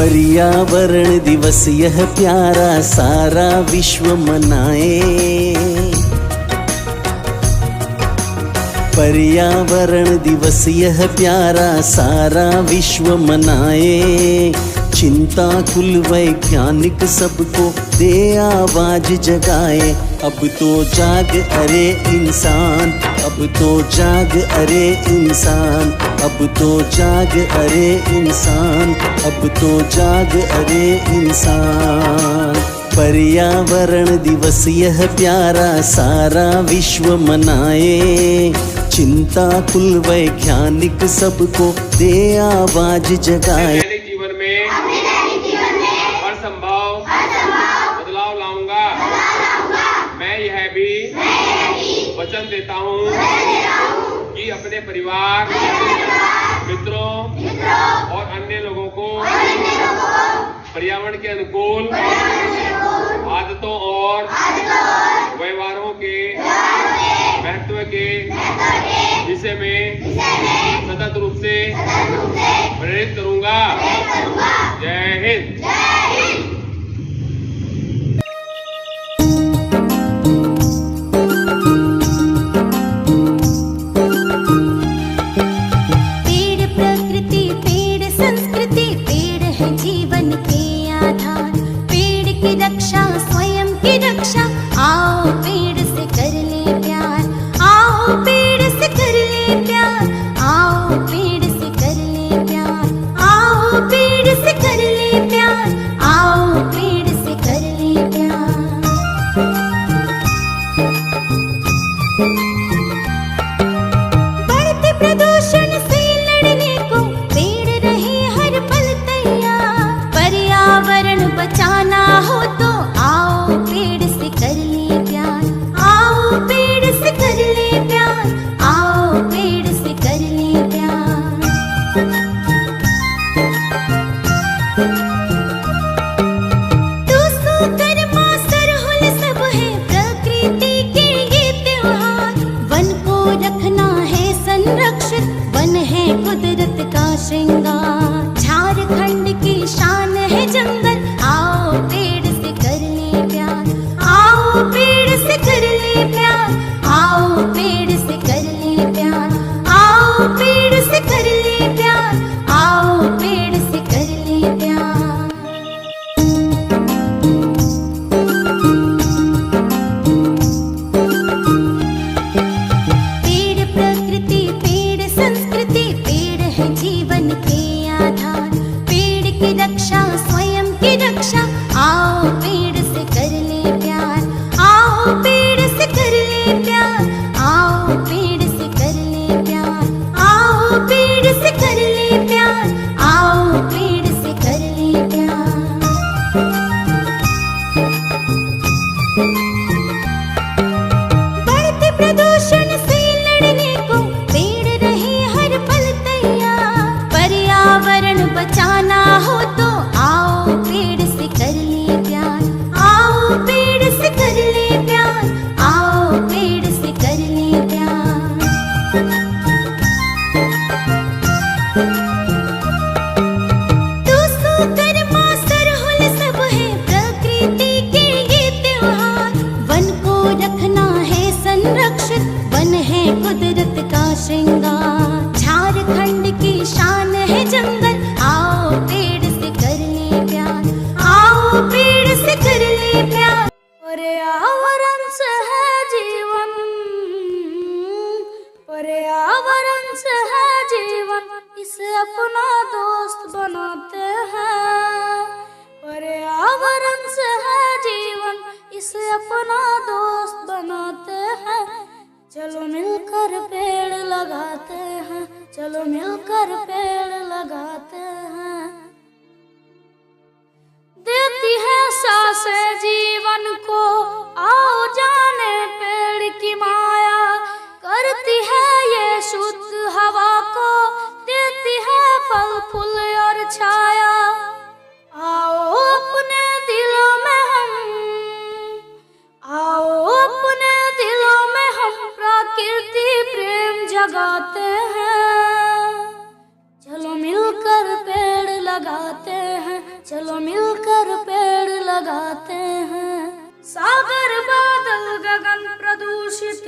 पर्यावरण दिवस यह प्यारा सारा विश्व मनाए। पर्यावरण दिवस यह प्यारा सारा विश्व मनाए। चिंताकुल वैज्ञानिक सबको दे आवाज जगाए। अब तो जाग अरे इंसान, अब तो जाग अरे इंसान, अब तो जाग अरे इंसान, अब तो जाग अरे इंसान। पर्यावरण दिवस यह प्यारा सारा विश्व मनाए। चिंताकुल वैज्ञानिक सबको दे आवाज जगाए। जीवन में हर संभव बदलाव लाऊंगा। मैं यह भी वचन देता हूँ कि अपने परिवार, मित्रों और अन्य लोगों को पर्यावरण के अनुकूल आदतों और व्यवहारों के महत्व के विषय में सतत रूप से प्रेरित करूंगा। जय हिंद। पेड़ प्रकृति, पेड़ संस्कृति, पेड़ है जीवन के आधार। पेड़ की रक्षा, स्वयं की रक्षा, आओ पेड़ से कर ले प्यार। आओ पेड़ से कर ले प्यार, आओ पेड़ से कर ले प्यार, आओ पेड़ से कर ले प्यार, आओ पेड़ से कर ले प्यार। बढ़ते प्रदूषण से लड़ने को पेड़ रहे हर पल तैयार। पर्यावरण बचाना हो तो आओ पेड़ से कर ले प्यार। आओ पेड़ से कर ले प्यार, आओ पेड़ से कर ले प्यार। दोस्तों कर्मा सरहुल सब है प्रकृति के ये त्योहार। वन को रखना है संरक्षित, वन है कुदरत का श्रृंगार। झारखंड की शान है जंगल, आओ पेड़ से कर ले प्यार। आओ पेड़ से कर ले प्यार, आओ पेड़ से कर ले प्यार, आओ पेड़ से कर ले प्यार, आओ पेड़ से कर ले प्यार। पेड़ प्रकृति, पेड़ संस्कृति, पेड़ है जीवन के आधार। पेड़ की रक्षा, स्वयं की रक्षा, आओ पेड़ से कर ले प्यार। आओ पेड़ से कर ले प्यार, आओ पेड़ से कर ले प्यार, आओ पेड़ से कर ले प्यार, आओ पेड़ से कर ले प्यार। बढ़ते प्रदूषण से लड़ने को पेड़ रहे हर पल तैयार। पर्यावरण बचाना हो तो आओ पेड़ से कर ले प्यार। आओ पेड़ से कर ले प्यार, आओ पेड़ से कर ले प्यार। दोस्तों कर्मा सरहुल सब है प्रकृति के ये त्योहार। वन को रखना है संरक्षित, वन है कुदरत का श्रृंगार। झारखंड की शान है जंगल, आओ पेड़ से कर ले प्यार। आओ पेड़ से कर ले प्यार। पर्यावरण से है जीवन, पर्यावरण से है जीवन, इसे अपना दोस्त बनाते हैं। पर्यावरण से है जीवन, इसे अपना दोस्त बनाते हैं। चलो मिलकर पेड़ लगाते हैं, चलो मिलकर पेड़ लगाते हैं। देती है सांसें जीवन को, आओ जाने पेड़ की माया। करती है ये शुद्ध हवा को, देती है फल फूल और छाया। आओ अपने दिलों में हम, आओ अपने दिलों में हम प्रकृति प्रेम जगाते हैं। चलो मिलकर पेड़ लगाते हैं, गगन प्रदूषित,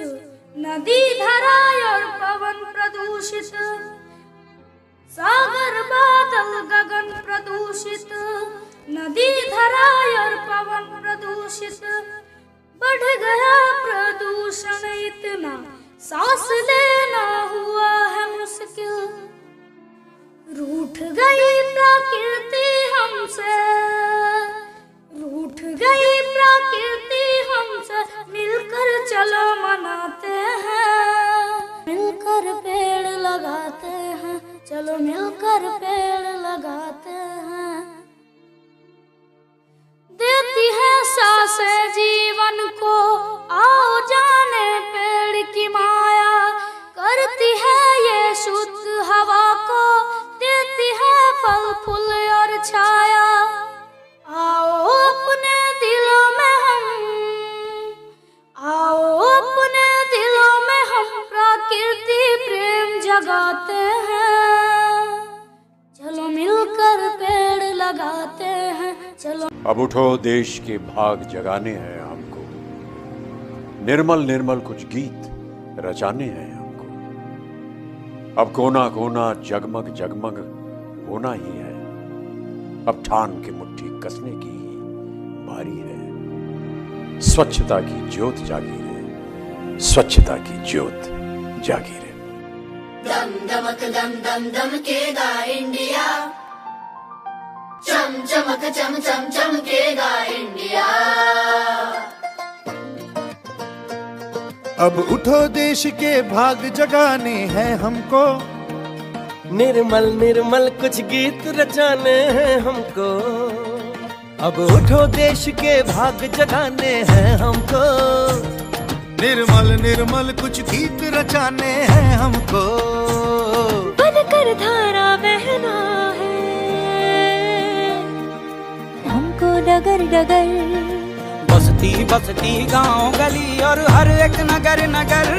नदी धरा और पवन प्रदूषित, सागर बादल गगन प्रदूषित, नदी धरा और पवन प्रदूषित, बढ़ गया प्रदूषण इतना सांस लेना हुआ है मुश्किल, रूठ गई प्रकृति हमसे, रूठ गई प्रकृति हमसे, मिलकर चलो मनाते हैं, मिलकर पेड़ लगाते हैं, चलो मिलकर पेड़ लगाते हैं। देती है सांसें जीवन को, आओ जाने पेड़ की माया, करती है ये शुद्ध हवा को, देती है फल फूल और छाया। आओ अपने दिलों में हम, आओ अपने दिलों में हम प्रकृति प्रेम जगाते हैं, चलो मिलकर पेड़ लगाते हैं, चलो। अब उठो, देश के भाग जगाने हैं हमको, निर्मल निर्मल कुछ गीत रचाने हैं हमको, अब कोना कोना जगमग जगमग होना ही है, अब ठान के मुट्ठी कसने की ही बारी है, स्वच्छता की ज्योत जागी रहे, स्वच्छता की ज्योत जागी रहे। दम दमक दम दम दमकेगा इंडिया, चम चमक चम चम चमकेगा इंडिया। अब उठो, देश के भाग जगाने हैं हमको, निर्मल निर्मल कुछ गीत रचाने हैं हमको, अब उठो, देश के भाग जगाने हैं हमको, निर्मल निर्मल कुछ गीत रचाने हैं हमको, बनकर धारा बहना है हमको डगर डगर, बस्ती बस्ती गांव गली और हर एक नगर नगर,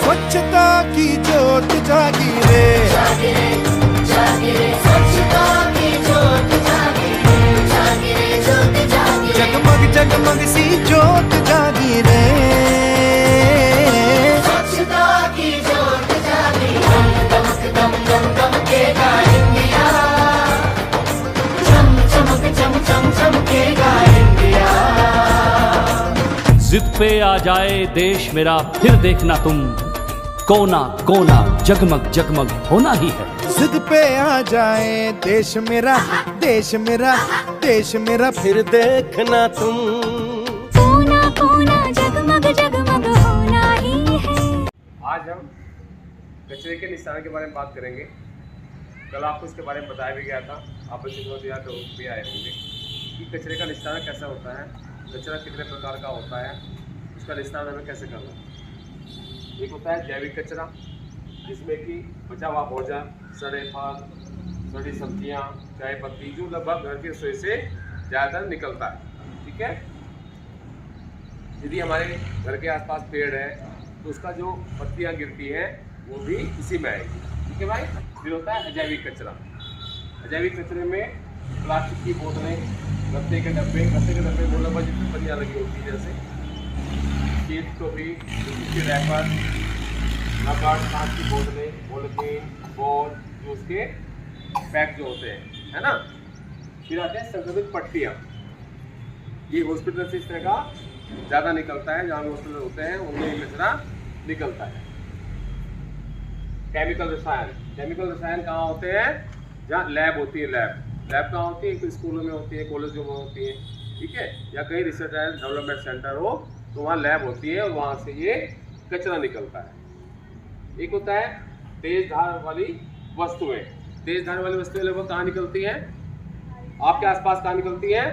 स्वच्छता की ज्योत जागी रे, जागी रे, जागी रे, स्वच्छता की ज्योत जागी रे, जागी रे, ज्योत जागी रे, जगमग जगमग सी ज्योत जागी रे, स्वच्छता की ज्योत जागी रे, दमक दम दम दमकेगा इंडिया, चम चमक चम चम चमकेगा इंडिया। जिद पे आ जाए देश मेरा, फिर देखना तुम, कोना कोना जगमग जगमग होना ही है। जिद पे आ जाए देश मेरा, देश मेरा, देश मेरा, फिर देखना तुम, कोना कोना जगमग जगमग होना ही है। आज हम कचरे के निस्तारण के बारे में बात करेंगे। कल आपको इसके बारे में बताया भी गया था, आप बच्चे को दिया तो भी आए होंगे कि कचरे का निस्तारण कैसा होता है, कचरा कितने प्रकार का होता है, उसका निस्तारण हमें कैसे करना है। एक होता है जैविक कचरा, जिसमें कि बचा हुआ भोजन, सड़े फल, सड़ी सब्जियां, चाय पत्ती, जो लगभग घर के रसोई से ज़्यादातर निकलता है। ठीक है, यदि हमारे घर के आसपास पेड़ है तो उसका जो पत्तियां गिरती हैं वो भी इसी में आएगी। ठीक है भाई। फिर होता है अजैविक कचरा। अजैविक कचरे में प्लास्टिक की बोतलें, गत्ते के डब्बे बोला जितनी पत्तियाँ लगी होती है, जैसे शीट टोपी, उसके रैपर, रबड़, कांच की बोतलें, पॉलिथीन, बोर्ड, जो उसके पैक जो होते हैं, है ना। फिर आते हैं संक्रमित पट्टियाँ। ये हॉस्पिटल से इस तरह का ज़्यादा निकलता है, जहाँ हॉस्पिटल होते हैं उनमें ये कचरा निकलता है। केमिकल रसायन कहाँ होते हैं? जहाँ लैब होती है। लैब कहाँ होती है? स्कूलों में होती है, कॉलेजों में होती है, ठीक है, या कहीं रिसर्च एंड डेवलपमेंट सेंटर हो तो वहाँ लैब होती है और वहाँ से ये कचरा निकलता है। एक होता है तेज धार वाली वस्तुएं। तेज धार वाली वस्तुएं लगभग कहाँ निकलती हैं? आपके आसपास कहाँ निकलती हैं?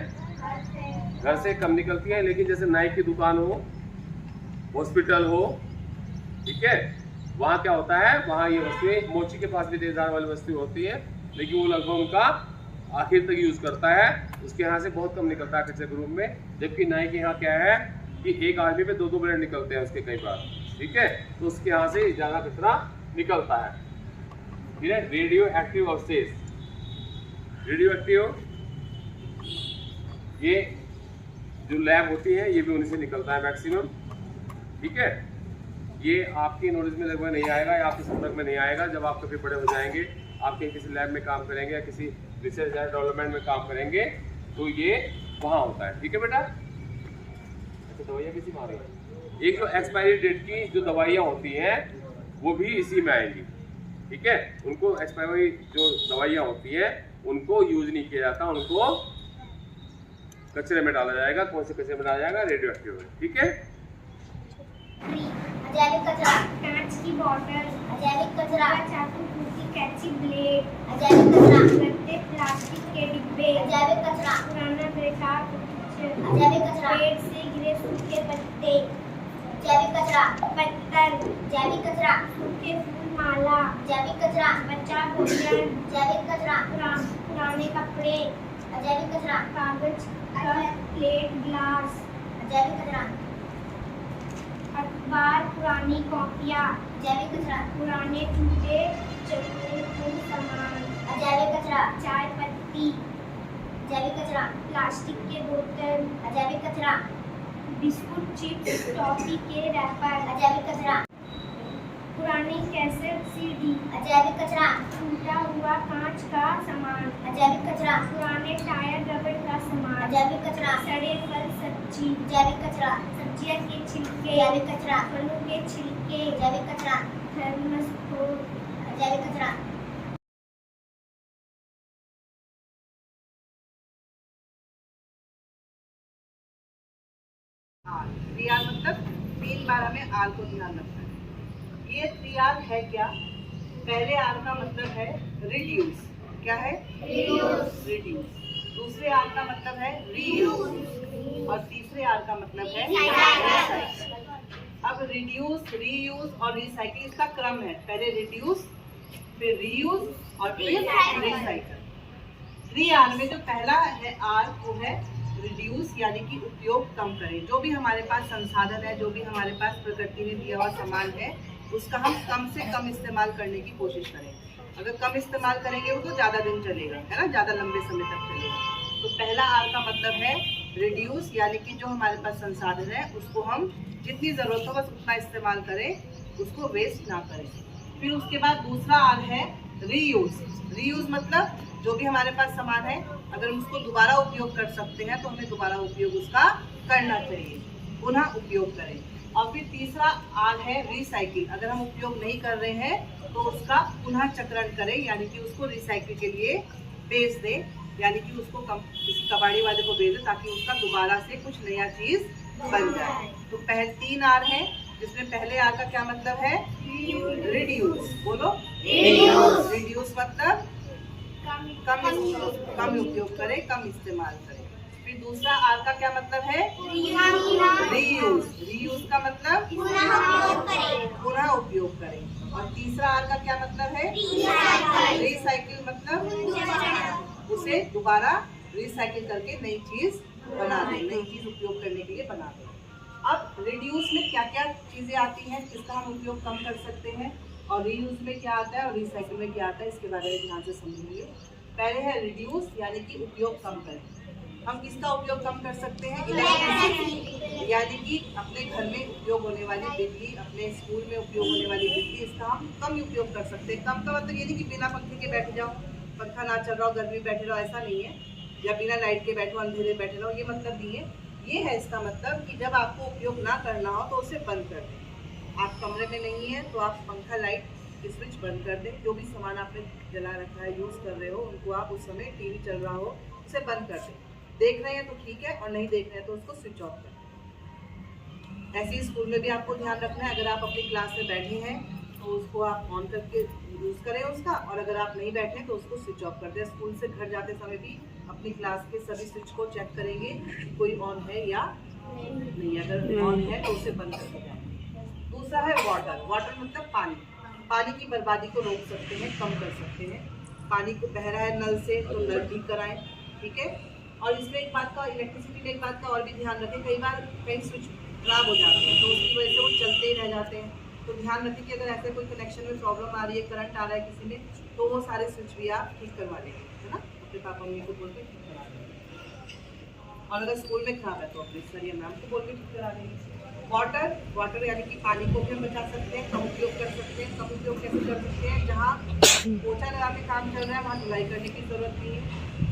घर से कम निकलती हैं, लेकिन जैसे नाई की दुकान हो, हॉस्पिटल हो, ठीक है, वहाँ क्या होता है, वहाँ ये वस्तुएं, मोची के पास भी तेज धार वाली वस्तु होती है, लेकिन वो लगभग उनका आखिर तक यूज करता है, उसके यहाँ से बहुत कम निकलता है कचरे के रूप में। जबकि नाई के यहाँ क्या है कि एक आदमी पे 2-2 ब्लेड निकलते हैं उसके कई बार, ठीक है, तो उसके यहाँ से ज़्यादा कचरा निकलता है। फिर है रेडियो एक्टिव अवशेष। रेडियो एक्टिव ये जो लैब होती है ये भी उन्हीं से निकलता है मैक्सिमम। ठीक है, ये आपकी नॉलेज में लगभग नहीं आएगा या आपके संपर्क में नहीं आएगा। जब आप कभी बड़े हो जाएंगे, आपके किसी लैब में काम करेंगे या किसी रिसर्च एंड डेवलपमेंट में काम करेंगे तो ये वहाँ होता है। ठीक है बेटा, अच्छा दवाइयाँ किसी में आ रही हैं। एक जो एक्सपायरी डेट की जो दवाइयाँ होती हैं वो भी इसी में आएंगी। ठीक है, उनको एक्सपायरी जो दवाइयाँ होती हैं उनको यूज नहीं किया जाता, उनको कचरे में डाला जाएगा। कौन से कचरे में डाला जाएगा? रेडियो एक्टिव में। ठीक है, अजैविक कचरा, कांच की बोतल, अजैविक कचरा, चाकू, कुर्सी, कैंची, ब्लेड, अजैविक कचरा, गत्ते, प्लास्टिक के डिब्बे, अजैविक कचरा, पुराना बेकार कुछ, अजैविक कचरा, पेड़ से गिरे सूखे पत्ते, जैविक कचरा, पत्थर, जैविक कचरा, सूखे फूल माला, जैविक कचरा, बच्चा भोजन, जैविक कचरा, पुराने कपड़े, अजैविक कचरा, कागज, प्लेट, ग्लास, अजैविक कचरा, अखबार, पुरानी कॉपियाँ, जैविक कचरा, पुराने जूते, चप्पल, सामान, अजैविक कचरा, चाय पत्ती, जैविक कचरा, प्लास्टिक के बोतल, अजैविक कचरा, बिस्कुट, चिप्स, टॉफी के रैपर, अजैविक कचरा, पुरानी कैसेट सीडी, अजैविक कचरा, टूटा हुआ कांच का सामान, अजैविक कचरा, पुराने टायर रबड़ का सामान, अजैविक कचरा, सड़े फल सब्जी, जैविक कचरा, सब्जियां के छिलके, जैविक कचरा, फलों के छिलके, जैविक कचरा, थर्मस, जैविक कचरा। त्रियाल मतलब 3 बार हमें आल को ध्यान रखना है। ये त्रियाल है क्या? पहले आल का मतलब है रिड्यूस। क्या है? रिड्यूस। दूसरे आल का मतलब है रीयूज और तीसरे आल का मतलब है रिसाइकिल। अब रिड्यूस, रीयूज और रिसाइकिल इसका क्रम है। पहले रिड्यूस, फिर रीयूज और फिर रिसाइकिल। त्रियाल में जो पहला है आल वो है रिड्यूस, यानी कि उपयोग कम करें। जो भी हमारे पास संसाधन है, जो भी हमारे पास प्रकृति में दिया हुआ सामान है, उसका हम कम से कम इस्तेमाल करने की कोशिश करें। अगर कम इस्तेमाल करेंगे वो तो ज़्यादा दिन चलेगा, है ना, ज़्यादा लंबे समय तक चलेगा। तो पहला आर का मतलब है रिड्यूस, यानी कि जो हमारे पास संसाधन है उसको हम जितनी ज़रूरत हो बस उतना इस्तेमाल करें, उसको वेस्ट ना करें। फिर उसके बाद दूसरा आर है रीयूज। रीयूज मतलब जो भी हमारे पास सामान है अगर हम उसको दोबारा उपयोग कर सकते हैं तो हमें दोबारा उपयोग उसका करना चाहिए, पुनः उपयोग करें। और फिर तीसरा आर है रिसाइकिल। अगर हम उपयोग नहीं कर रहे हैं तो उसका पुनः चक्रण करें, यानी कि उसको रिसाइकिल के लिए बेच दें, यानी कि उसको किसी कबाड़ी वाले को बेच दें ताकि उसका दोबारा से कुछ नया चीज बन जाए। तो पहले 3 आर है, जिसमें पहले आर का क्या मतलब है? रिड्यूस। बोलो रिड्यूस मतलब कम उपयोग करें, कम इस्तेमाल करें। फिर दूसरा आर का क्या मतलब है? रीयूज। रीयूज का मतलब पुनः उपयोग करें। और तीसरा आर का क्या मतलब है? रिसाइकिल मतलब उसे दोबारा रिसाइकिल करके नई चीज बना दें, नई चीज उपयोग करने के लिए बना दें। अब रिड्यूस में क्या क्या चीजें आती हैं जिसका हम उपयोग कम कर सकते हैं, और रीयूज में क्या आता है और रिसाइकिल में क्या आता है, इसके बारे में ध्यान से समझिए। पहले है रिड्यूस, यानी कि उपयोग कम करें। हम किसका उपयोग कम कर सकते हैं? इलेक्ट्रिसिटी, यानी कि अपने घर में उपयोग होने वाली बिजली, अपने स्कूल में उपयोग होने वाली बिजली, इसका हम कम उपयोग कर सकते हैं। कम का मतलब ये नहीं कि बिना पंखे के बैठ जाओ, पंखा ना चल रहा हो, गर्मी बैठे रहो, ऐसा नहीं है, या बिना लाइट के बैठो, अंधेरे बैठे रहो, ये मतलब नहीं है। ये है इसका मतलब कि जब आपको उपयोग ना करना हो तो उसे बंद कर दें। आप कमरे में नहीं है तो आप पंखा, लाइट की स्विच बंद कर दें। जो भी सामान आपने जला रखा है, यूज़ कर रहे हो, उनको आप उस समय टीवी चल रहा हो उसे बंद कर दें। देख रहे हैं तो ठीक है, और नहीं देख रहे हैं तो उसको स्विच ऑफ कर दें। ऐसे ही स्कूल में भी आपको ध्यान रखना है, अगर आप अपनी क्लास में बैठे हैं तो उसको आप ऑन करके यूज़ करें उसका, और अगर आप नहीं बैठे तो उसको स्विच ऑफ कर दें। स्कूल से घर जाते समय भी अपनी क्लास के सभी स्विच को चेक करेंगे कि कोई ऑन है या नहीं। अगर ऑन है तो उसे बंद कर दें। दूसरा है वाटर। वाटर मतलब पानी। पानी की बर्बादी को रोक सकते हैं, कम कर सकते हैं। पानी को बह रहा है नल से तो नल ठीक कराएं, ठीक है। और इसमें एक बात का, इलेक्ट्रिसिटी में एक बात का और भी ध्यान रखें, कई बार कई स्विच खराब हो जाते हैं तो उसकी वजह से वो चलते ही रह जाते हैं। तो ध्यान रखें कि अगर ऐसे कोई कनेक्शन में प्रॉब्लम आ रही है, करंट आ रहा है किसी में, तो वो सारे स्विच भी आप ठीक करवा लेंगे, है ना, अपने पापा मम्मी को बोल के ठीक करा देंगे। और अगर स्कूल में खराब है तो अपने सर या मैम को बोल के ठीक करा देंगे। वाटर यानी कि पानी को भी हम बचा सकते हैं, कम उपयोग कर सकते हैं। कम उपयोग कैसे कर सकते हैं? जहाँ पोछा लगा के काम चल रहा है वहाँ धुलाई करने की ज़रूरत नहीं है।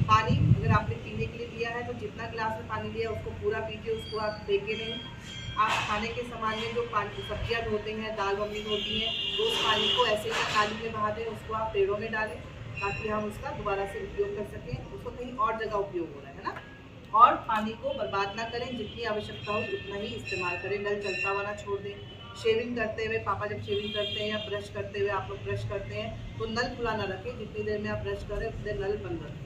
पानी अगर आपने पीने के लिए लिया है तो जितना गिलास में पानी लिया उसको पूरा पीजिए, उसको आप फेंके नहीं। आप खाने के सामान में जो पानी सब्जियाँ धोते हैं, दाल मम्मी धोती हैं, तो उस पानी को ऐसे ही नाली में बहा दें, उसको आप पेड़ों में डालें ताकि हम उसका दोबारा से उपयोग कर सकें। उसको कहीं और जगह उपयोग हो रहा है ना। और पानी को बर्बाद ना करें, जितनी आवश्यकता हो उतना ही इस्तेमाल करें। नल चलता हुआ ना छोड़ दें। शेविंग करते हुए, पापा जब शेविंग करते हैं या ब्रश करते हुए आप लोग ब्रश करते हैं तो नल खुला ना रखें। जितनी देर में आप ब्रश करें उतनी देर नल बंद रखें,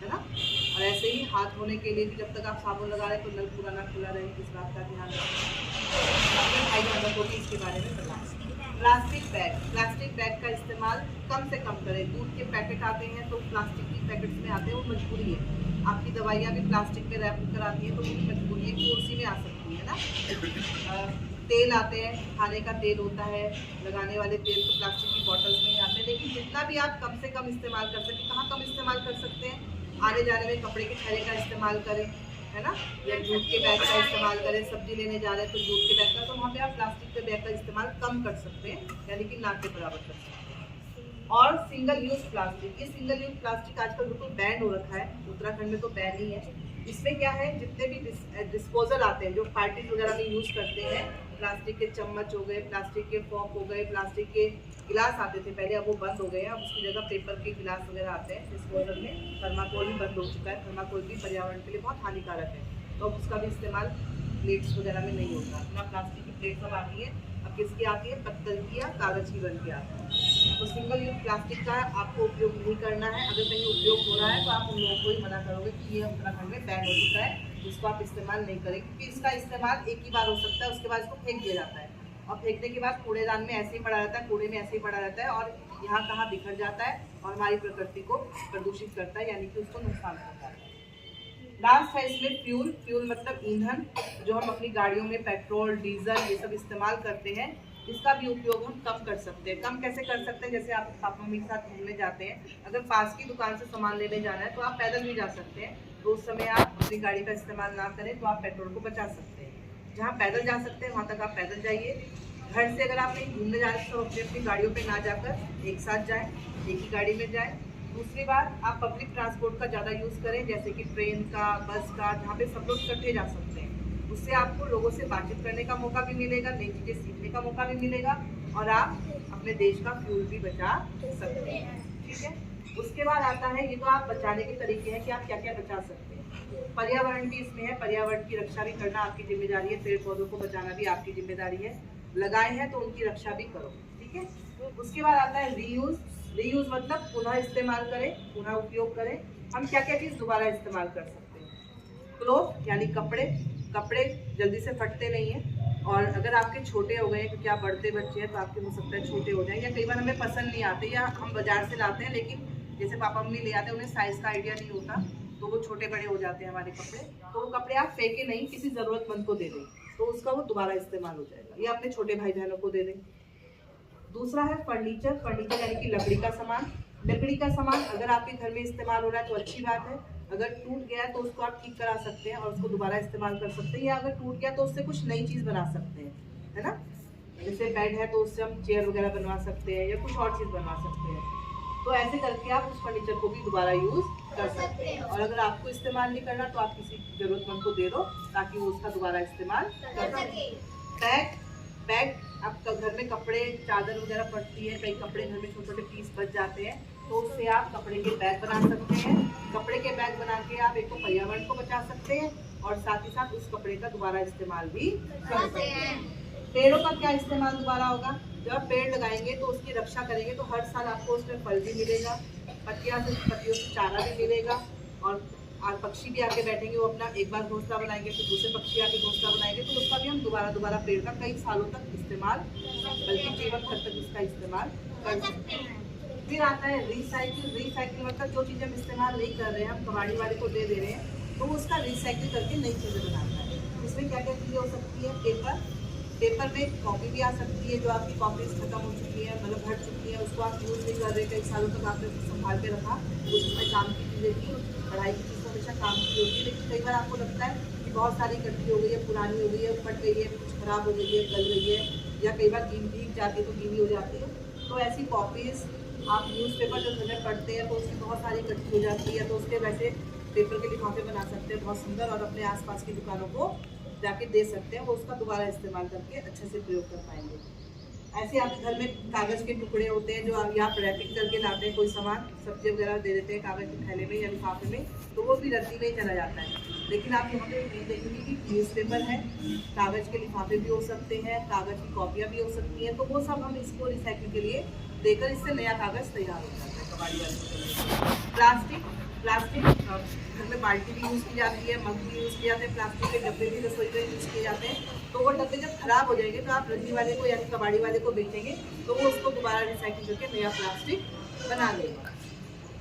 है ना। और ऐसे ही हाथ धोने के लिए भी जब तक आप साबुन लगा रहे हैं तो नल पूरा ना खुला रहे, इस बात का ध्यान रखें। अपने भाई बहनों को भी इसके बारे में बताएं। प्लास्टिक बैग का इस्तेमाल कम से कम करें। दूध के पैकेट आते हैं तो प्लास्टिक की पैकेट्स में आते हैं, वो मजबूरी है। आपकी दवाइयाँ भी प्लास्टिक में रैप कर आती हैं तो वो मजबूरी है कि उसी में आ सकती है ना। तेल आते हैं, खाने का तेल होता है, लगाने वाले तेल तो प्लास्टिक की बॉटल्स में ही आते हैं। लेकिन जितना भी आप कम से कम इस्तेमाल कर सकें, कहाँ कम इस्तेमाल कर सकते हैं? आने जाने में कपड़े के थैले का इस्तेमाल करें, है ना, या जूट के बैग का इस्तेमाल करें। सब्जी लेने जा रहे हैं तो जूट के बैग का, तो वहाँ पे आप प्लास्टिक के बैग का इस्तेमाल कम कर सकते हैं, यानी कि ना के बराबर कर सकते हैं। और सिंगल यूज प्लास्टिक, ये सिंगल यूज प्लास्टिक आजकल बिल्कुल बैन हो रखा है। उत्तराखंड में तो बैन ही है। इसमें क्या है, जितने भी डिस्पोजल आते हैं जो पार्टीज वगैरह में यूज करते हैं, प्लास्टिक के चम्मच हो गए, प्लास्टिक के फॉर्क हो गए, प्लास्टिक के गिलास आते थे पहले, अब वो बंद हो गए हैं। अब उसकी जगह पेपर के गिलास वगैरह आते हैं डिस्पोजल में। थर्माकोल भी बंद हो चुका है। थर्माकोल भी पर्यावरण के लिए बहुत हानिकारक है, तो अब उसका भी इस्तेमाल प्लेट्स वगैरह में नहीं होता। अपना प्लास्टिक की प्लेट सब आती है, अब किसकी आती है? पत्तल की या कागज़ की बन के आती है। तो सिंगल यूज प्लास्टिक का आपको उपयोग नहीं करना है। अगर कहीं उपयोग हो रहा है तो आप उन लोगों को ही मना करोगे कि ये उत्तराखंड में बैन हो चुका है, इसको आप इस्तेमाल नहीं करें, क्योंकि इसका इस्तेमाल एक ही बार हो सकता है, उसके बाद इसको फेंक दिया जाता है। और फेंकने के बाद कूड़ेदान में ऐसे ही पड़ा रहता है, कूड़े में ऐसे ही पड़ा रहता है, और यहाँ कहाँ बिखर जाता है और हमारी प्रकृति को प्रदूषित करता है, यानी कि उसको नुकसान पहुँचाता है। लास्ट है इसमें फ्यूल मतलब ईंधन, जो हम अपनी गाड़ियों में पेट्रोल, डीजल ये सब इस्तेमाल करते हैं, इसका भी उपयोग हम कम कर सकते हैं। कम कैसे कर सकते हैं? जैसे आप पापा मम्मी के साथ घूमने जाते हैं, अगर पास की दुकान से सामान लेने जाना है तो आप पैदल भी जा सकते हैं, तो उस समय आप अपनी गाड़ी का इस्तेमाल ना करें, तो आप पेट्रोल को बचा सकते हैं। जहाँ पैदल जा सकते हैं वहाँ तक आप पैदल जाइए। घर से अगर आप कहीं घूमने जा रहे हैं तो अपनी अपनी गाड़ियों पर ना जाकर एक साथ जाएँ, एक ही गाड़ी में जाएँ। दूसरी बात, आप पब्लिक ट्रांसपोर्ट का ज़्यादा यूज़ करें, जैसे कि ट्रेन का, बस का, जहाँ पे सब लोग इकट्ठे जा सकते हैं। उससे आपको लोगों से बातचीत करने का मौका भी मिलेगा, नई चीज़ें सीखने का मौका भी मिलेगा, और आप अपने देश का फ्यूल भी बचा सकते हैं। ठीक है। उसके बाद आता है, ये तो आप बचाने के तरीके हैं कि आप क्या क्या बचा सकते हैं। पर्यावरण भी इसमें है, पर्यावरण की रक्षा भी करना आपकी जिम्मेदारी है। पेड़ पौधों को बचाना भी आपकी जिम्मेदारी है। लगाए हैं तो उनकी रक्षा भी करो। ठीक है। उसके बाद आता है रीयूज मतलब पुनः इस्तेमाल करें, पुनः उपयोग करें। हम क्या क्या चीज़ दोबारा इस्तेमाल कर सकते हैं? क्लोथ यानी कपड़े जल्दी से फटते नहीं हैं, और अगर आपके छोटे हो गए, क्योंकि आप बढ़ते बच्चे हैं तो आपके हो सकता है छोटे हो जाए, या कई बार हमें पसंद नहीं आते, या हम बाजार से लाते हैं लेकिन जैसे पापा मम्मी ले आते हैं, उन्हें साइज़ का आइडिया नहीं होता, तो वो छोटे बड़े हो जाते हैं हमारे कपड़े। तो वो कपड़े आप फेंके नहीं, किसी ज़रूरतमंद को दे दें, तो उसका वो दोबारा इस्तेमाल हो जाएगा, या अपने छोटे भाई बहनों को दे दें। दूसरा है फर्नीचर यानी कि लकड़ी का सामान अगर आपके घर में इस्तेमाल हो रहा है तो अच्छी बात है। अगर टूट गया है तो उसको आप ठीक करा सकते हैं और उसको दोबारा इस्तेमाल कर सकते हैं, या अगर टूट गया तो उससे कुछ नई चीज़ बना सकते हैं, है ना। जैसे बेड है तो उससे हम चेयर वगैरह बनवा सकते हैं, या कुछ और चीज़ बनवा सकते हैं। तो ऐसे करके आप उस फर्नीचर को भी दोबारा यूज़ कर सकते हैं। और अगर आपको इस्तेमाल नहीं करना तो आप किसी ज़रूरतमंद को दे दो ताकि वो उसका दोबारा इस्तेमाल कर सके। बैग, आपका घर में कपड़े, चादर वगैरह पड़ती है, कई कपड़े घर में छोटे छोटे पीस बच जाते हैं, तो उससे आप कपड़े के बैग बना सकते हैं। कपड़े के बैग बना के आप एक तो पर्यावरण को बचा सकते हैं, और साथ ही साथ उस कपड़े का दोबारा इस्तेमाल भी कर सकते हैं। पेड़ों का क्या इस्तेमाल दोबारा होगा? जब आप पेड़ लगाएंगे तो उसकी रक्षा करेंगे तो हर साल आपको उसमें फल भी मिलेगा, पत्तियों से चारा भी मिलेगा, और पक्षी भी आके बैठेंगे, वो अपना एक बार घोंसला बनाएंगे, फिर दूसरे पक्षी आके घोंसला बनाएंगे, तो उसका भी हम दोबारा पेड़ का कई सालों तक इस्तेमाल, बल्कि जीवन भर तक इसका इस्तेमाल कर सकते हैं। फिर आता है रिसाइकिल मतलब जो चीज़ें हम इस्तेमाल नहीं कर रहे हैं, हम कबाड़ी वाले को दे रहे हैं, तो उसका रिसाइकिल करके नई चीज़ें बनाना है। इसमें क्या क्या चीज़ें हो सकती है? पेपर में कॉपी भी आ सकती है, जो आपकी कॉपीज खत्म हो चुकी है, मतलब हट चुकी है, उसको आप यूज़ नहीं कर रहे, कई सालों तक आपने संभाल के रखा, उसमें काम की चीज़ें थी, पढ़ाई की चीज़ों में हमेशा काम की होती है, लेकिन कई बार आपको लगता है कि बहुत सारी इकट्ठी हो गई है, पुरानी हो गई है, फट गई है, कुछ खराब हो गई है, गल गई है, या कई बार भीग जाती है तो गीली हो जाती है। तो ऐसी कॉपीज़ आप न्यूज़पेपर जब घर पढ़ते हैं तो उसकी बहुत सारी इकट्ठी हो जाती है, तो उसके वैसे पेपर के लिफाफे बना सकते हैं बहुत सुंदर, और अपने आसपास की दुकानों को जाके दे सकते हैं, वो उसका दोबारा इस्तेमाल करके अच्छे से प्रयोग कर पाएंगे। ऐसे आपके घर में कागज़ के टुकड़े होते हैं जो आप यहाँ पर रैपिंग करके लाते हैं, कोई सामान सब्जी वगैरह दे देते हैं कागज़ के थैले में या लिफाफे में, तो वो भी रद्दी में ही चला जाता है। लेकिन आप यहाँ पे देखेंगे कि न्यूज़पेपर है, कागज़ के लिफाफे भी हो सकते हैं, कागज़ की कॉपियाँ भी हो सकती हैं, तो वो सब हम इसको रिसाइकिल के लिए देकर इससे नया कागज़ तैयार हो जाता है कबाड़ी वाले। प्लास्टिक घर में बाल्टी भी यूज़ की जाती है, मग भी यूज़ किए जाते हैं, प्लास्टिक के डब्बे भी रसोई में यूज़ किए जाते हैं। तो वो डब्बे जब खराब हो जाएंगे तो आप रद्दी वाले को यानी कबाड़ी वाले को बेचेंगे तो वो उसको दोबारा रिसाइकिल करके नया प्लास्टिक बना देगा।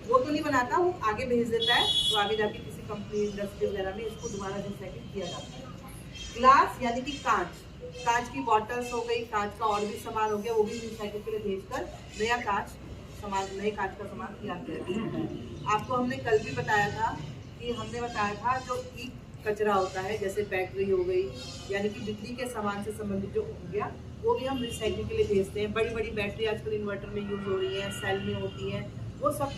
वो तो नहीं बनाता, वो आगे भेज देता है, तो आगे जाके किसी कंपनी इंडस्ट्री वगैरह में इसको दोबारा रिसाइकिल किया जाता है। ग्लास यानी कि कांच की बॉटल्स हो गई, कांच का और भी सामान हो गया, वो भी रिसाइकिल के लिए भेजकर नया नए कांच का सामान तैयार किया। आपको हमने कल भी बताया था कि जो ई कचरा होता है, जैसे बैटरी हो गई यानी कि बिजली के सामान से संबंधित जो हो गया, वो भी हम रिसाइकिल के लिए भेजते हैं। बड़ी बड़ी बैटरी आजकल इन्वर्टर में यूज़ हो रही है, सेल में होती है, वो सब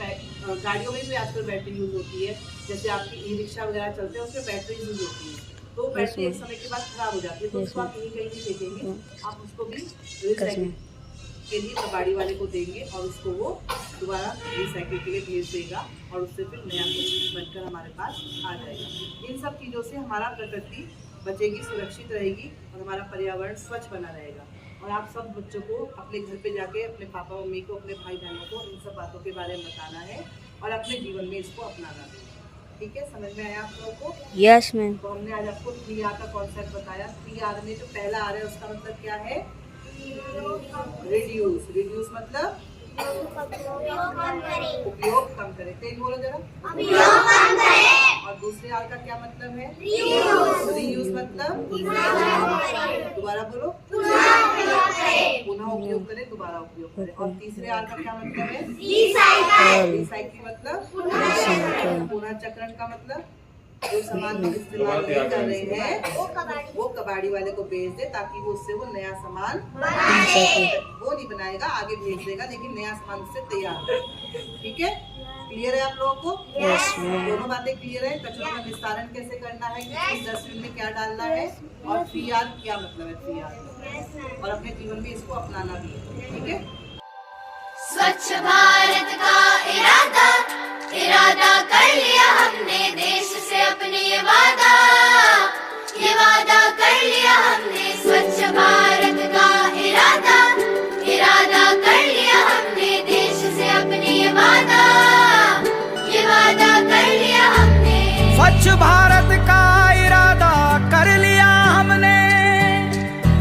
गाड़ियों में भी आजकल बैटरी यूज़ होती है। जैसे आपकी ई रिक्शा वगैरह चलते हैं उसमें बैटरी यूज़ होती है, तो बैटरी एक समय के बाद खराब हो जाती है, तो उसको आप कहीं नहीं फेंकेंगे, आप उसको भी रिसाइकिल के लिए कबाड़ी वाले को देंगे और उसको वो दोबारा रिसाइकिल के लिए भेज देगा और उससे फिर नया कुछ बनकर हमारे पास आ जाएगा। इन सब चीज़ों से हमारा प्रकृति बचेगी, सुरक्षित रहेगी और हमारा पर्यावरण स्वच्छ बना रहेगा। और आप सब बच्चों को अपने घर पे जाके अपने पापा मम्मी को, अपने भाई बहनों को इन सब बातों के बारे में बताना है और अपने जीवन में इसको अपनाना है। ठीक है, समझ में आया आप लोगों को? Yes ma'am. तो हमने आज आपको 3R का कॉन्सेप्ट बताया। 3R में जो पहला R है उसका मतलब क्या है? रिड्यूस मतलब उपयोग कम करें। तेज बोलो जरा। और दूसरे R का क्या मतलब है? रीयूज मतलब दोबारा बोलो। पुनः उपयोग करें, दोबारा उपयोग करें। और तीसरे R का क्या मतलब है? रिसाइकिल मतलब पुनः चक्रण का मतलब जो सामान हम इस्तेमाल नहीं कर रहे हैं वो कबाड़ी वाले को बेच दे ताकि वो उससे वो नया सामान वो नहीं बनाएगा, आगे भेज देगा, लेकिन नया सामान उससे तैयार हो। ठीक है, क्लियर है आप लोगों को? दोनों बातें क्लियर है। कचरों का निस्तारण कैसे करना है, किस डस्टबिन में क्या डालना है और 3R क्या मतलब है 3R, और अपने जीवन में इसको अपनाना भी है। ठीक है, स्वच्छ भारत का इरादा कर लिया हमने, देश से अपने ये वादा कर लिया हमने। स्वच्छ भारत का इरादा कर लिया हमने, देश से अपने ये वादा कर लिया हमने। स्वच्छ भारत का इरादा कर लिया हमने,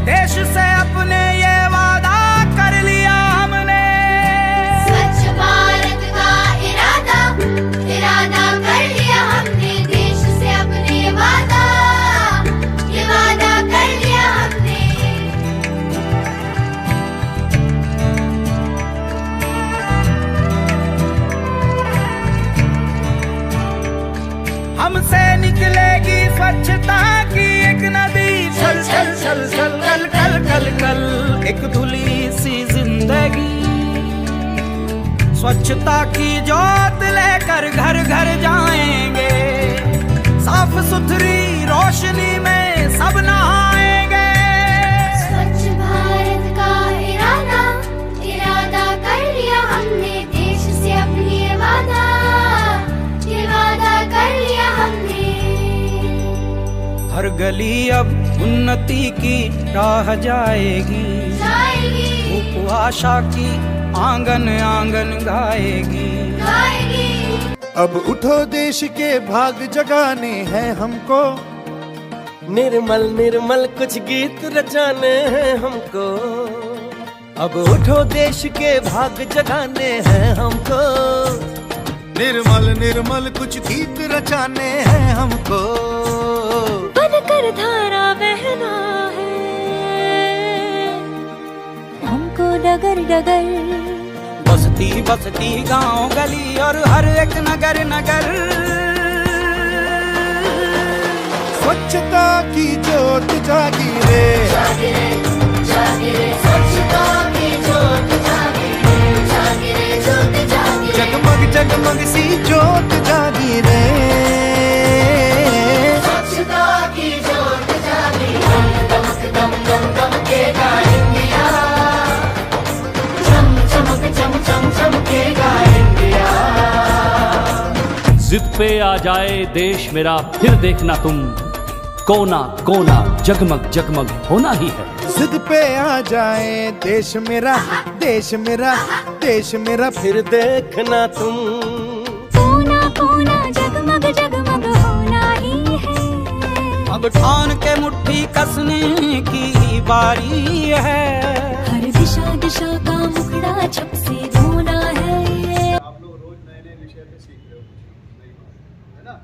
देश से अपने ये वादा कर लिया हमने। स्वच्छ भारत का इरादा कर लिया हमने, देश से अपने ये वादा कर लिया हमने। हमसे निकलेगी स्वच्छता की एक नदी, चल चल चल चल कल कल कल कल एक धुली सी जिंदगी। स्वच्छता की ज्योत लेकर घर घर जाएंगे, साफ सुथरी रोशनी में सब नहाएंगे। स्वच्छ भारत का इरादा कर लिया हमने, देश से अपनी ये वादा कर लिया हमने। हर गली अब उन्नति की राह जाएगी, उपवासा की आंगन आंगन गाएगी। अब उठो देश के भाग जगाने हैं हमको, निर्मल निर्मल कुछ गीत रचाने हैं हमको। अब उठो देश के भाग जगाने हैं हमको, निर्मल निर्मल कुछ गीत रचाने हैं हमको। बनकर धारा बहना है हमको डगर डगर, बस्ती बस्ती गांव गली और हर एक नगर नगर। स्वच्छता की जोत जागी रे, जागी रे, जागी रे, स्वच्छता की जोत जागी रे, जागी रे, जोत जागी रे, जगमग जगमग सी जोत जागी रे, स्वच्छता की जोत जागी रे, दमक दम दम दमकेगा इंडिया, चम चमक चम चम चमकेगा इंडिया। जिद पे आ जाए देश मेरा फिर देखना तुम, कोना कोना जगमग जगमग होना ही है। जिद पे आ जाए देश मेरा, देश मेरा, देश मेरा फिर देखना तुम, कोना कोना जगमग जगमग होना ही है। अब ठान के मुट्ठी कसने की बारी है, हर दिशा दिशा का मुखड़ा छप से धोना है। आप लोग रोज नए नए विषय पे सीख रहे हो, नई बात है ना।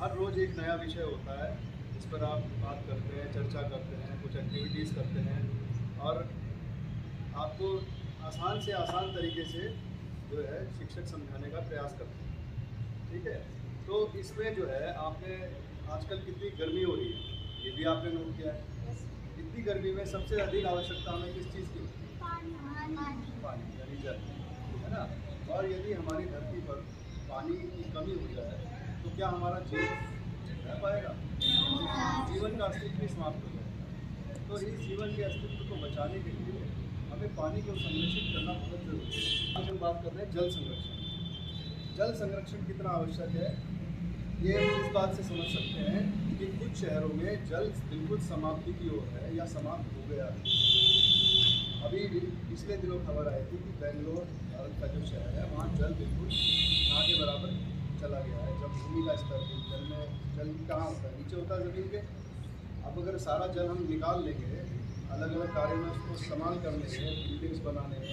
हर रोज एक नया विषय होता है जिस पर आप बात करते हैं, चर्चा करते हैं, कुछ एक्टिविटीज़ करते हैं और आपको आसान से आसान तरीके से जो है शिक्षक समझाने का प्रयास करते हैं। ठीक है, तो इसमें जो है आपने आजकल कितनी गर्मी हो रही है ये भी आपने नोट किया है। इतनी गर्मी में सबसे अधिक आवश्यकता हमें किस चीज़ की? पानी यानी जल, है ना। और यदि हमारी धरती पर पानी की कमी हो जाए तो क्या हमारा जीवन रह पाएगा? जीवन का अस्तित्व भी समाप्त हो जाएगा। तो इस जीवन के अस्तित्व को बचाने के लिए हमें पानी को संरक्षित करना बहुत जरूरी है। आज हम बात कर रहे हैं जल संरक्षण। जल संरक्षण कितना आवश्यक है ये इस बात से समझ सकते हैं कि कुछ शहरों में जल बिल्कुल समाप्ति की ओर है या समाप्त हो गया है। अभी पिछले दिनों खबर आई थी कि बेंगलोर भारत का जो शहर है वहाँ जल बिल्कुल ना के बराबर चला गया है। जब भूमि का स्तर जल में जल कहाँ होता है? नीचे होता है ज़मीन के। अब अगर सारा जल हम निकाल लेंगे अलग अलग कार्य में उसको इस्तेमाल करने में, बिल्डिंग्स बनाने में,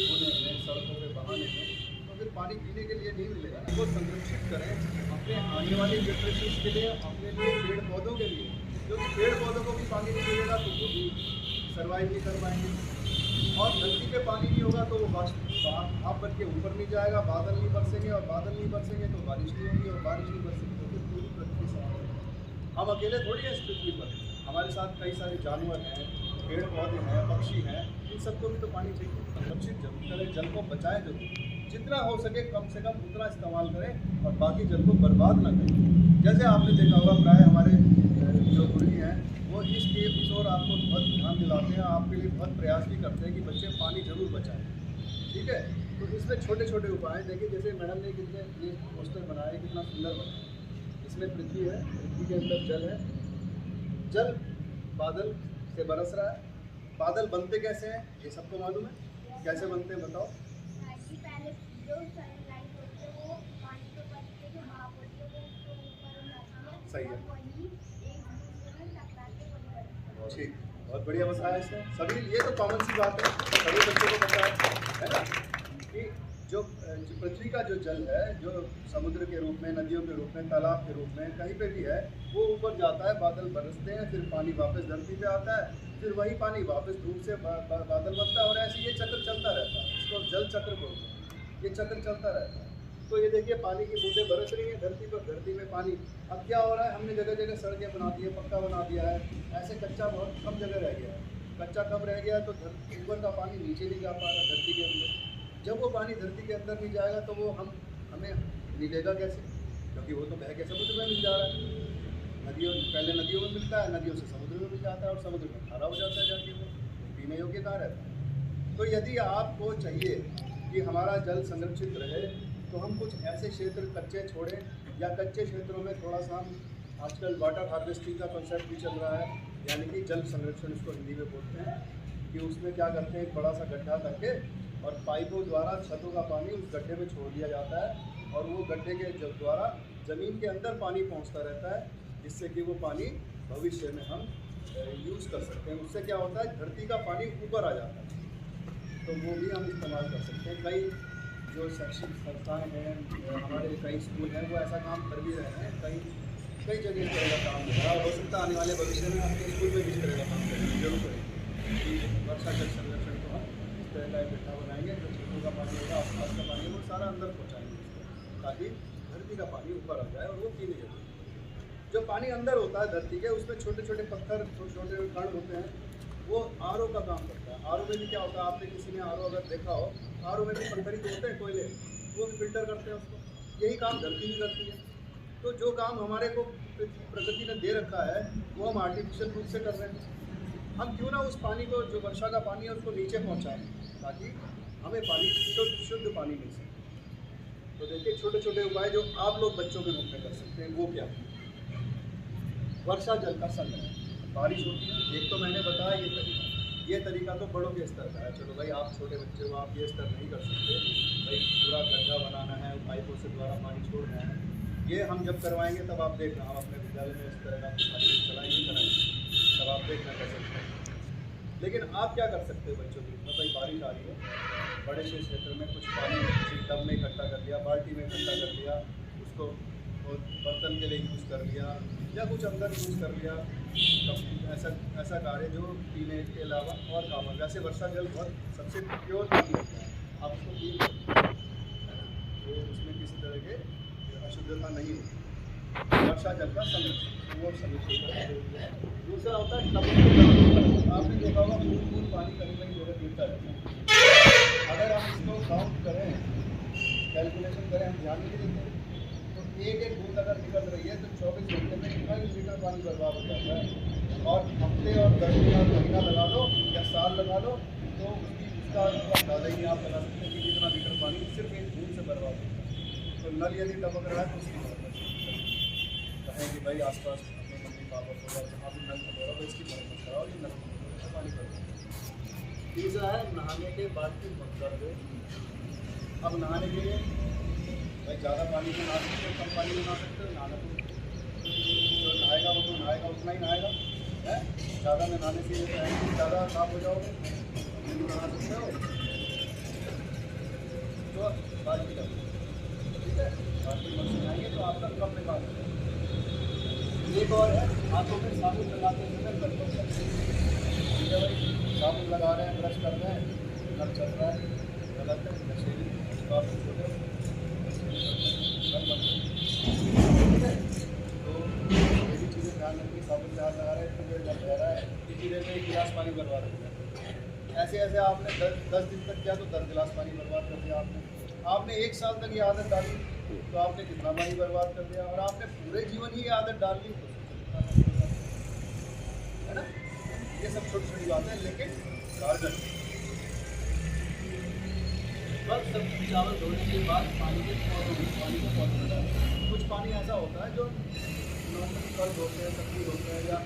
धोने में, सड़कों पे बहाने में, तो फिर पानी पीने के लिए नहीं मिलेगा। वो संरक्षित करें अपने आने वाली जनरेशन के लिए, अपने लिए, पेड़ पौधों के लिए, क्योंकि पेड़ पौधों को भी पानी नहीं मिलेगा तो वो भी सर्वाइव नहीं कर पाएंगे। और धरती पे पानी नहीं होगा तो वो भाप बन के ऊपर नहीं जाएगा, बादल नहीं बरसेंगे, और बादल नहीं बरसेंगे तो बारिश नहीं होगी, और बारिश नहीं बरसेगी तो फिर पूरी पृथ्वी समाप्त। हम अकेले थोड़ी हैं इस पृथ्वी पर, हमारे साथ कई सारे जानवर हैं, पेड़ पौधे हैं, पक्षी हैं, इन सबको भी तो पानी चाहिए। संरक्षित जरूर करें, जल को बचाएं जरूर, जितना हो सके कम से कम उतना इस्तेमाल करें और बाकी जल को बर्बाद ना करें। जैसे आपने देखा होगा प्राय हमारे जो गुरुजी हैं वो इस ओर आपको बहुत ध्यान दिलाते हैं, आपके लिए बहुत प्रयास भी करते हैं कि बच्चे पानी जरूर बचाएं। ठीक है, तो इसमें छोटे छोटे उपाय देखिए, जैसे मैडम ने कितने ये पोस्टर बनाए, कितना सुंदर बनाया। इसमें पृथ्वी है, पृथ्वी के अंदर जल है, जल बादल से बरस रहा है। बादल बनते कैसे हैं ये सबको मालूम है, कैसे बनते हैं बताओ? पहले जो सनलाइट होती है वो पानी के पत्ते के भाप होती है वो ऊपर उड़ाती है। सही है, वही एक दूसरे में टकरा के बन ठीक, बहुत बढ़िया बताया इसने। सभी ये तो कॉमन सी बात है, सभी बच्चों को पता है ना, कि जो पृथ्वी का जो जल है, जो समुद्र के रूप में, नदियों के रूप में, तालाब के रूप में, कहीं पे भी है, वो ऊपर जाता है, बादल बरसते हैं, फिर पानी वापस धरती पे आता है, फिर वही पानी वापस धूप से बादल बनता है, और ऐसे ये चक्र चलता रहता है। इसको जल चक्र बोलते हैं, ये चक्र चलता रहता है। तो ये देखिए पानी की बूंदें बरस रही हैं धरती पर, धरती में पानी। अब क्या हो रहा है, हमने जगह जगह सड़कें बना दी है, पक्का बना दिया है, ऐसे कच्चा बहुत कम जगह रह गया है। कच्चा कम रह गया तो ऊपर का पानी नीचे नहीं जा पा रहा धरती के अंदर। जब वो पानी धरती के अंदर नहीं जाएगा तो वो हमें मिलेगा कैसे? क्योंकि वो तो बह के समुद्र में मिल जा रहा है। नदियों पहले नदियों में मिलता है, नदियों से समुद्र में मिल जाता है, और समुद्र में खारा हो जाता है जाके, वो पीने योग्य कहाँ रहता है। तो यदि आपको चाहिए कि हमारा जल संरक्षित रहे तो हम कुछ ऐसे क्षेत्र कच्चे छोड़ें, या कच्चे क्षेत्रों में थोड़ा सा हम आजकल वाटर हार्वेस्टिंग का कॉन्सेप्ट भी चल रहा है, यानी कि जल संरक्षण इसको हिंदी में बोलते हैं, कि उसमें क्या करते हैं, एक बड़ा सा गड्ढा करके और पाइपों द्वारा छतों का पानी उस गड्ढे में छोड़ दिया जाता है, और वो गड्ढे के द्वारा ज़मीन के अंदर पानी पहुंचता रहता है, जिससे कि वो पानी भविष्य में हम यूज़ कर सकते हैं। उससे क्या होता है, धरती का पानी ऊपर आ जाता है, तो वो भी हम इस्तेमाल कर सकते हैं। कई जो शैक्षिक संस्थाएँ हैं, हमारे कई स्कूल हैं, वो ऐसा काम कर भी रहे हैं। कई जगह इस तरह का काम हो रहा है, और हो सकता है आने वाले भविष्य में आपके स्कूल में भी इस तरह का काम करेंगे, जरूर करेंगे। कि वर्षा जल संरक्षण को हम इस तरह का एक गड्ढा बनाएंगे, जो छतों का पानी होगा, आसपास का पानी वो सारा अंदर पहुँचाएंगे, ताकि धरती का पानी ऊपर आ जाए और वो पीने योग्य। जो पानी अंदर होता है धरती के, उसमें छोटे छोटे पत्थर, छोटे छोटे कण होते हैं, वो आरओ का काम करता है। आरओ में भी क्या होता है, आपने किसी ने आरओ अगर देखा हो, आरओ में भी पत्थर ही तो होते हैं, कोयले, वो भी फिल्टर करते हैं उसको। यही काम धरती भी करती है। तो जो काम हमारे को प्रकृति ने दे रखा है वो हम आर्टिफिशियल रूप से कर रहे हैं। हम क्यों ना उस पानी को, जो वर्षा का पानी है, उसको नीचे पहुँचाएँ ताकि हमें पानी शुद्ध पानी मिल सके। तो देखिए छोटे छोटे उपाय जो आप लोग बच्चों के रूप में कर सकते हैं वो क्या? वर्षा जल का संग्रह। बारिश होती है, एक तो मैंने बताया ये तरीका तो बड़ों के स्तर का है। चलो भाई आप छोटे बच्चे हो, आप ये स्तर नहीं कर सकते, भाई पूरा गड्ढा बनाना है, पाइपों से द्वारा पानी छोड़ना है, ये हम जब करवाएंगे तब आप देखना, हम अपने विद्यालय में इस तरह का पानी चलाएंगे कराएंगे, तब आप देखना कैसे करें। लेकिन आप क्या कर सकते हो बच्चों के, भाई बारिश आ रही है, बड़े से क्षेत्र में कुछ पानी किसी टब में इकट्ठा कर लिया, बाल्टी में इकट्ठा कर लिया, उसको बर्तन के लिए यूज़ कर लिया या कुछ अंदर यूज़ कर लिया। ऐसा कार्य जो पीने के अलावा और काम है। वैसे वर्षा जल बहुत सबसे प्योर पानी होता है, आप उसको पी तो उसमें किसी तरह के अशुद्धता नहीं होती। वर्षा जल का संरक्षण वो संरक्षण है। दूसरा होता है टपक। आपने देखा होगा बूंद पानी कहीं कहीं जगह गिरता रहता है। अगर हम इसको काउंट करें, कैलकुलेशन करें, हम ध्यान नहीं देते, तो एक बूंद अगर निकल रही है तो 24 घंटे में कितना लीटर पानी बर्बाद हो जाता है। और हफ्ते और 10 दिन और महीना लगा लो या साल लगा लो तो उसका अंदाजा ही आप लगा सकते हैं कि कितना लीटर पानी सिर्फ एक बूंद से बर्बाद होता है। तो नल यदि टपक रहा है तो उसकी मरम्मत कहें कि भाई आसपास अपने मम्मी पापा को जहाँ भी नल टपक रहा तो इसकी मरम्मत कराओ, ये नल पानी कर। तीसरा है नहाने के बाद की मत कर दो। अब नहाने के लिए भाई ज़्यादा पानी में नहा सकते हो, कम पानी में नहा सकते हो, नहाना तो नहाएगा वो तो नहाएगा उतना ही नहाएगा है। ज़्यादा में नहाने से ज़्यादा साफ हो जाओगे, नहा सकते हो तो बाल्टी कर, ठीक है, बाल्टी मत से आएंगे तो आपका कम में बात है। एक और है, हाथों में साबुन लगाते समय गलत है, ठीक है भाई, साबुन लगा रहे हैं, ब्रश कर रहे हैं, नल चल रहा है, गलत है, नशेली आप छोटे ठीक है। तो ये भी चीज़ें ध्यान रखिए, साबुन से हाथ लगा रहे हैं, इतनी देर जब रह रहा है, इतनी देर में 1 गिलास पानी बर्बाद हो गया। ऐसे ऐसे आपने 10 दिन तक किया तो 10 गिलास पानी बर्बाद कर दिया आपने 1 साल तक ये आदत डाली तो आपने कितना पानी बर्बाद कर दिया। और आपने पूरे जीवन ही ये आदत डाल ली है ना। ये सब छोटी छोटी बातें हैं लेकिन कारगर। बस सब्जी चावल धोने के बाद पानी को पौधों में डालें। कुछ पानी ऐसा होता है जो नॉर्मली फल धोते हैं, सब्जी धोते हैं या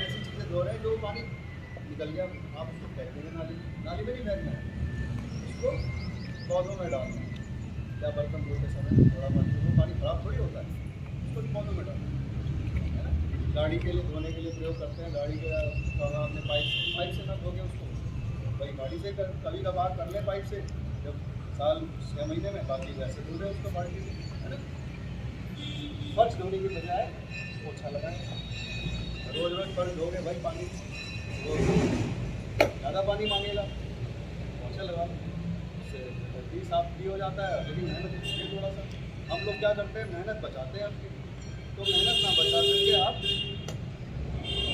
ऐसी चीज़ें धो रहे हैं जो पानी निकल गया, आप उसको फेंक देंगे नाली में नहीं फेंकना है, उसको पौधों में डालना है। या बर्तन धोते समय थोड़ा पानी खराब थोड़ी होता है, उसको पौधों में डालना है ना। गाड़ी के लिए धोने के लिए प्रयोग करते हैं, गाड़ी के अपने पाइप से ना धोके उसको भाई गाड़ी से कभी कभार कर लें पाइप से, जब साल 6 महीने में, बाकी वैसे धो रहे उसको बाल्टी है ना। फर्श धोने की बजाय पोछा लगाएं, रोज रोज फर्श धोगे भाई पानी वो ज़्यादा पानी मांगेगा, पोछा लगा लो, उससे जल्दी साफ भी हो जाता है। लेकिन मेहनत इसलिए थोड़ा सा हम लोग क्या करते हैं, मेहनत बचाते हैं आपकी, तो मेहनत ना बचा करके आप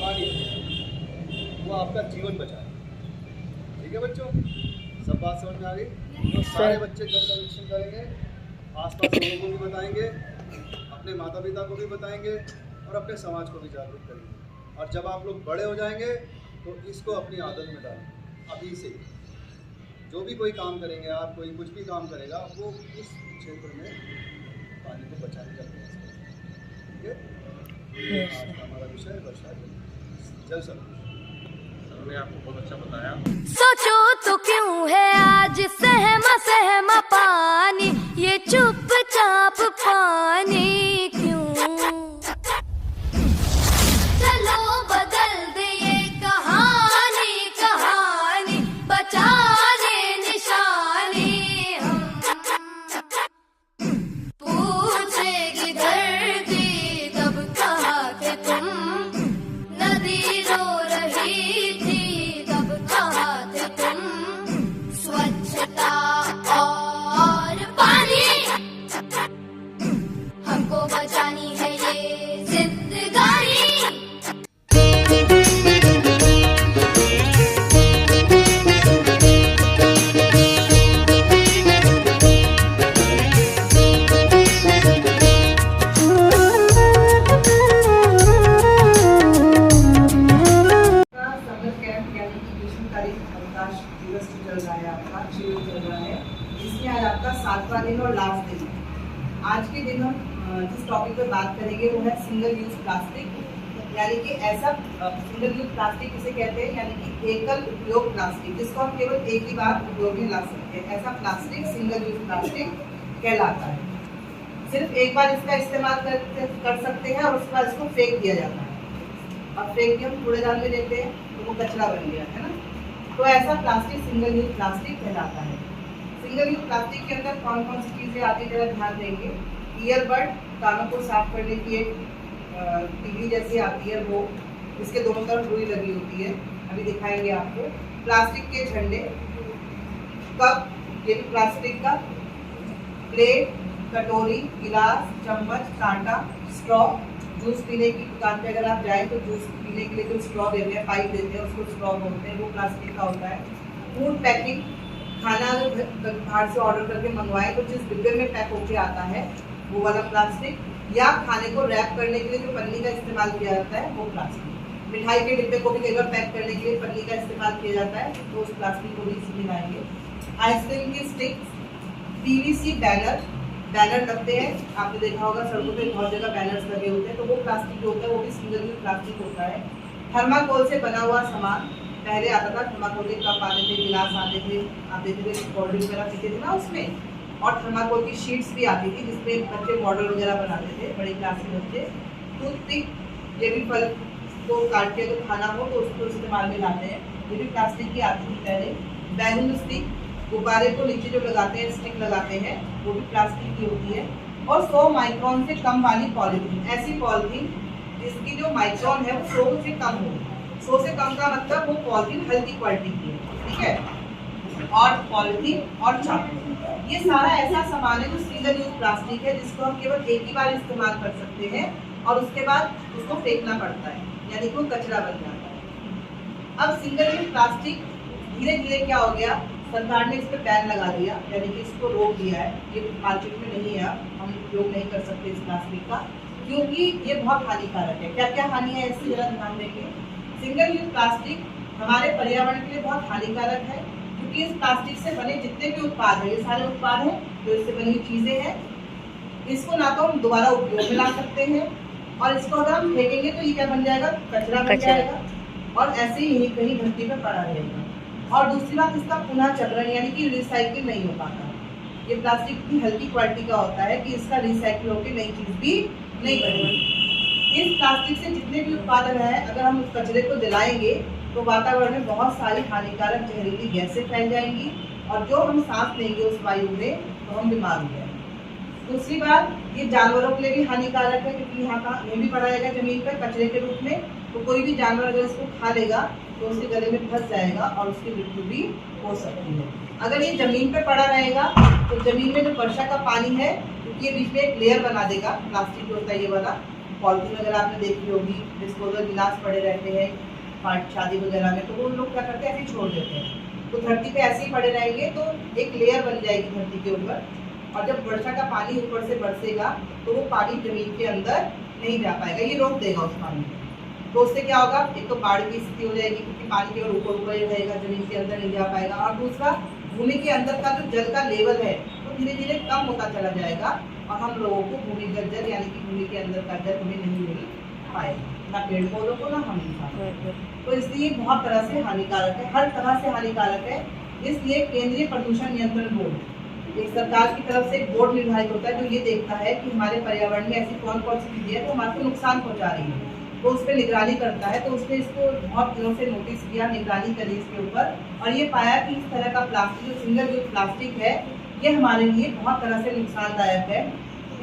पानी वो आपका जीवन बचाए। ठीक है बच्चों, सब बात समझ में आ गई? तो सारे बच्चे जल संरक्षण करेंगे, आसपास के लोगों को भी बताएंगे, अपने माता पिता को भी बताएंगे और अपने समाज को भी जागरूक करेंगे। और जब आप लोग बड़े हो जाएंगे तो इसको अपनी आदत में डालें। अभी से जो भी कोई काम करेंगे आप, कोई कुछ भी काम करेगा, वो इस क्षेत्र में पानी को बचाने का प्रयास करें। ठीक है, आज का हमारा विषय वर्षा जल संरक्षण। हमने आपको बहुत अच्छा बताया। सोचो तो क्यों है आज सहमा सहमा पानी, ये चुपचाप पानी क्यों। चलो बदल दे ये कहानी कहानी, बचा ले निशानी हम। पूछेगी धरती तब कहा थे तुम, नदी रो रही थी तब कहा थे तुम। स्वच्छता और पानी हमको बचानी है ये चल रहा है आपका, शिविर चल रहा है। इसमें आज आपका 7वां दिन और लास्ट दिन है। आज के दिन हम जिस टॉपिक पर बात करेंगे वो है सिंगल यूज प्लास्टिक, यानी कि ऐसा सिंगल यूज प्लास्टिक किसे कहते हैं, यानी कि एकल उपयोग प्लास्टिक, जिसको हम केवल एक ही बार उपयोग में ला सकते हैं। ऐसा प्लास्टिक सिंगल यूज प्लास्टिक कहलाता है। सिर्फ एक बार इसका इस्तेमाल कर सकते हैं और उसके बाद इसको फेंक दिया जाता है। अब फेंक के हम कूड़ेदान में देते हैं तो वो कचरा बन गया है ना। तो ऐसा प्लास्टिक सिंगल यूज प्लास्टिक कहलाता है। सिंगल यूज प्लास्टिक के अंदर कौन कौन सी चीज़ें आती है जरा ध्यान देंगे। ईयरबड, कानों को साफ करने की एक टिकली जैसी आती है, वो इसके दोनों तरफ रुई लगी होती है, अभी दिखाएंगे आपको। प्लास्टिक के झंडे, कप, ये भी प्लास्टिक का, प्लेट, कटोरी, गिलास, चम्मच, कांटा, स्ट्रॉ। जूस पीने की दुकान पे अगर आप जाएं तो जूस पीने के लिए जो स्ट्रॉ देते हैं, पाइप देते हैं, उसको स्ट्रॉ बोलते हैं, वो प्लास्टिक का होता है। फूड पैकिंग, खाना अगर बाहर से ऑर्डर करके मंगवाएं तो जिस डिब्बे में पैक होके आता है वो वाला प्लास्टिक, या खाने को रैप करने के लिए जो पन्नी का इस्तेमाल किया जाता है वो प्लास्टिक। मिठाई के डिब्बे को भी कई बार पैक करने के लिए पन्नी का इस्तेमाल किया जाता है, तो उस प्लास्टिक को भी इसी में आएंगे। आइसक्रीम की स्टिक्स, पीवीसी बैनर, बैनर लगते हैं, आपने देखा होगा सड़कों पे बहुत जगह बैनर्स लगे होते हैं, तो वो प्लास्टिक जो होता है वो भी सिंगल यूज प्लास्टिक होता है। थर्माकोल से बना हुआ सामान, पहले आता था थर्माकोल के कप आते थे, गिलास आते थे, आप देखते थे कोल्ड ड्रिंक वगैरह पीते थे ना उसमें, और थर्माकोल की शीट्स भी आती थी जिसमें बच्चे मॉडल वगैरह बनाते थे, बड़ी क्लास के बच्चे। टूथपिक, ये भी फल को काट के अगर खाना हो तो उसको इस्तेमाल में लाते हैं, ये भी प्लास्टिक की आती थी पहले। बैलून स्टिक, गुब्बारे को नीचे जो लगाते हैं, स्टिक लगाते हैं, वो भी प्लास्टिक की होती है। और 100 माइक्रोन से कम वाली पॉलीथीन, ऐसी पॉलीथीन जिसकी जो माइक्रोन है वो 100 से कम हो। 100 से कम का मतलब वो पॉलीथीन हल्की क्वालिटी की है, ठीक है। और पॉलीथीन और चाकू, ये सारा ऐसा सामान है जो सिंगल यूज प्लास्टिक है, जिसको हम केवल एक ही बार इस्तेमाल कर सकते हैं और उसके बाद उसको फेंकना पड़ता है, यानी कि वो कचरा बन जाता है। अब सिंगल यूज प्लास्टिक धीरे धीरे क्या हो गया, सरकार ने इस पर बैन लगा दिया, यानी कि इसको रोक दिया है, ये मार्केट में नहीं है, हम उपयोग नहीं कर सकते इस प्लास्टिक का, क्योंकि ये बहुत हानिकारक है। क्या क्या हानि है इससे जरा ध्यान देंगे। सिंगल यूज प्लास्टिक हमारे पर्यावरण के लिए बहुत हानिकारक है, क्योंकि इस प्लास्टिक से बने जितने भी उत्पाद हैं, ये सारे उत्पाद हैं जो इससे बनी हुई चीज़ें हैं, इसको ना तो हम दोबारा उपयोग में ला सकते हैं, और इसको अगर हम फेंकेंगे तो ये क्या बन जाएगा, कचरा बन जाएगा, और ऐसे ही कहीं धरती पर पड़ा रहेगा। और दूसरी बात, इसका पुनः चक्रण यानी कि रिसाइकिल नहीं हो पाता। ये प्लास्टिक की हल्की क्वालिटी का होता है कि इसका रिसाइकिल होकर नई चीज़ भी नहीं बनेगी। इस प्लास्टिक से जितने भी उत्पादन है, अगर हम उस कचरे को जलाएंगे तो वातावरण में बहुत सारी हानिकारक जहरीली गैसें फैल जाएंगी, और जो हम सांस लेंगे उस वायु में तो हम बीमार हो जाएंगे। दूसरी बात, ये जानवरों के लिए भी हानिकारक है, क्योंकि यहाँ का ये भी पड़ा रहेगा जमीन पर कचरे के रूप में, तो कोई भी जानवर अगर इसको खा लेगा तो उसके गले में फंस जाएगा और उसकी मृत्यु भी हो सकती है। अगर ये जमीन पे पड़ा रहेगा तो जमीन में जो वर्षा का पानी है, क्योंकि ये बीच में एक लेयर बना देगा, प्लास्टिक जो होता है ये वाला, पॉलिथीन अगर आपने देखी होगी, डिस्पोजल गिलास पड़े रहते हैं शादी वगैरह में, तो वो लोग क्या करते हैं, ऐसे छोड़ देते हैं, तो धरती पे ऐसे ही पड़े रहेंगे तो एक लेयर बन जाएगी धरती के ऊपर, और जब वर्षा का पानी ऊपर से बरसेगा तो वो पानी जमीन के अंदर नहीं जा पाएगा, ये रोक देगा उस पानी को। तो उससे क्या होगा, एक तो बाढ़ की स्थिति हो जाएगी, क्योंकि पानी केवल ऊपर ही रहेगा, जमीन के अंदर नहीं जा पाएगा, और दूसरा भूमि के अंदर का जो जल का लेवल है वो धीरे धीरे कम होता चला जाएगा, और हम लोगों को भूमिगत जल यानी कि भूमि के अंदर का जल हमें नहीं मिल पाएगा, ना पेड़ पौधों को, ना हम इंसान। तो इसलिए बहुत तरह से हानिकारक है, हर तरह से हानिकारक है। इसलिए केंद्रीय प्रदूषण नियंत्रण बोर्ड, एक सरकार की तरफ से एक बोर्ड निर्धारित होता है जो ये देखता है कि हमारे पर्यावरण में ऐसी कौन कौन सी चीज़ें हैं जो हमारे को नुकसान पहुँचा रही है, तो उस पर निगरानी करता है। तो उसने इसको बहुत दिनों से नोटिस किया, निगरानी करी इसके ऊपर, और ये पाया कि इस तरह का प्लास्टिक जो सिंगल यूज प्लास्टिक है ये हमारे लिए बहुत तरह से नुकसानदायक है,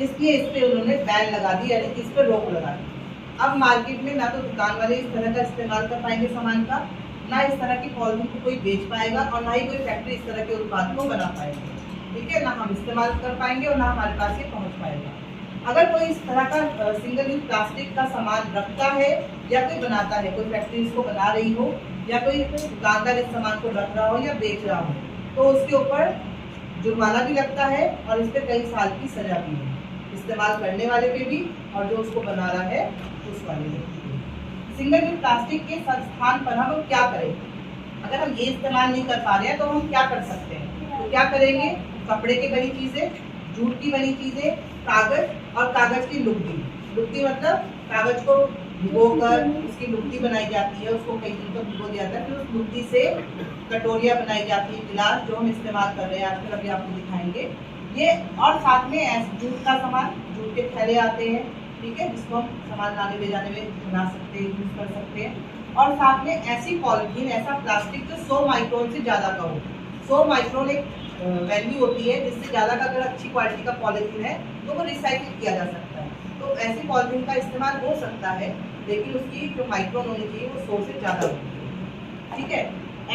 इसलिए इस पर उन्होंने बैन लगा दी, यानी कि इस पर रोक लगा दी। अब मार्केट में ना तो दुकान वाले इस तरह का इस्तेमाल कर पाएंगे सामान का, ना इस तरह की पॉलिथीन को कोई बेच पाएगा, और ना ही कोई फैक्ट्री इस तरह के उत्पाद को बना पाएगी, ठीक है, ना हम इस्तेमाल कर पाएंगे और ना हमारे पास ये पहुँच पाएगा। अगर कोई इस तरह का सिंगल यूज प्लास्टिक का सामान रखता है या कोई बनाता है, कोई फैक्ट्री इसको बना रही हो या कोई दुकानदार इस सामान को रख रहा हो या बेच रहा हो, तो उसके ऊपर जुर्माना भी लगता है और इस पर कई साल की सजा भी है, इस्तेमाल करने वाले पे भी और जो उसको बना रहा है उस वाले पे। सिंगल यूज प्लास्टिक के स्थान पर हम क्या करें, अगर हम ये इस्तेमाल नहीं कर पा रहे हैं तो हम क्या कर सकते हैं? तो क्या करेंगे? कपड़े की बनी चीजें, जूट की बनी चीजें, कागज और कागज की लुगदी। लुगदी मतलब कागज को भिगोकर उसकी लुगदी बनाई जाती है, उसको कई दिन तक भिगो दिया जाता है, फिर उस लुगदी से कटोरियाँ बनाई जाती है, गिलास जो हम इस्तेमाल कर रहे हैं आजकल, अभी आपको दिखाएंगे ये। और साथ में जूट का सामान, जूट के थैले आते हैं, ठीक है, जिसको हम सामान लाने ले जाने में बना सकते हैं, यूज कर सकते हैं। और साथ में ऐसी पॉलिथीन, ऐसा प्लास्टिक जो 100 माइक्रोन से ज़्यादा का हो। 100 माइक्रोन एक वैल्यू होती है, जिससे ज़्यादा का अगर अच्छी क्वालिटी का पॉलिथीन है तो वो रिसाइकिल किया जा सकता है। तो ऐसी पॉलिथीन का इस्तेमाल हो सकता है, लेकिन उसकी जो माइक्रोन होनी चाहिए वो 100 से ज़्यादा होती है, ठीक है।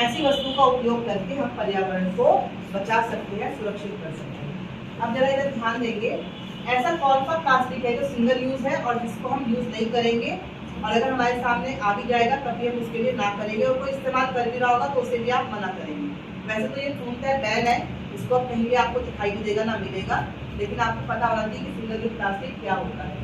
ऐसी वस्तु का उपयोग करके हम पर्यावरण को बचा सकते हैं, सुरक्षित कर सकते हैं। अब जरा इधर ध्यान देंगे, ऐसा कौन सा प्लास्टिक है जो सिंगल यूज़ है और जिसको हम यूज़ नहीं करेंगे, और अगर हमारे सामने आ भी जाएगा तभी हम उसके लिए ना करेंगे, और कोई इस्तेमाल कर भी रहा होगा तो उसे भी आप मना करेंगे। वैसे तो ये पूर्णतः बैन है, इसको कहीं भी आपको दिखाई भी देगा ना मिलेगा, लेकिन आपको पता होना चाहिए कि सिंगल यूज प्लास्टिक क्या होता है।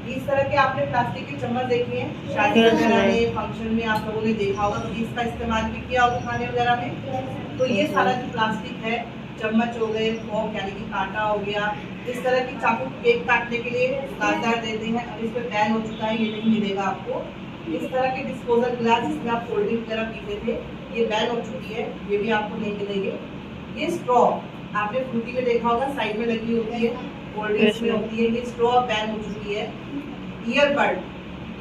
इस तरह के आपने प्लास्टिक के चम्मच देखे हैं शादी वगैरह में, फंक्शन में आप लोगों ने देखा होगा, तो इसका इस्तेमाल भी किया होगा खाने वगैरह में। तो ये सारा जो प्लास्टिक है, चम्मच हो गए, फॉर्क यानी कि कांटा हो गया, इस तरह की चाकू केक काटने के लिए दुकानदार देते हैं, अब इस पर बैन हो चुका है, ये नहीं मिलेगा आपको। इस तरह के डिस्पोजल ग्लास जिसमें आप कोल्ड ड्रिंक वगैरह पीते थे, ये बैन हो चुकी है, ये भी आपको नहीं मिलेंगे। ये स्ट्रॉ आपने फ्रूटी में देखा होगा, साइड में लगी होती है, कोल्ड ड्रिंक्स में होती है, ये स्ट्रॉ बैन हो चुकी है। ईयरबड,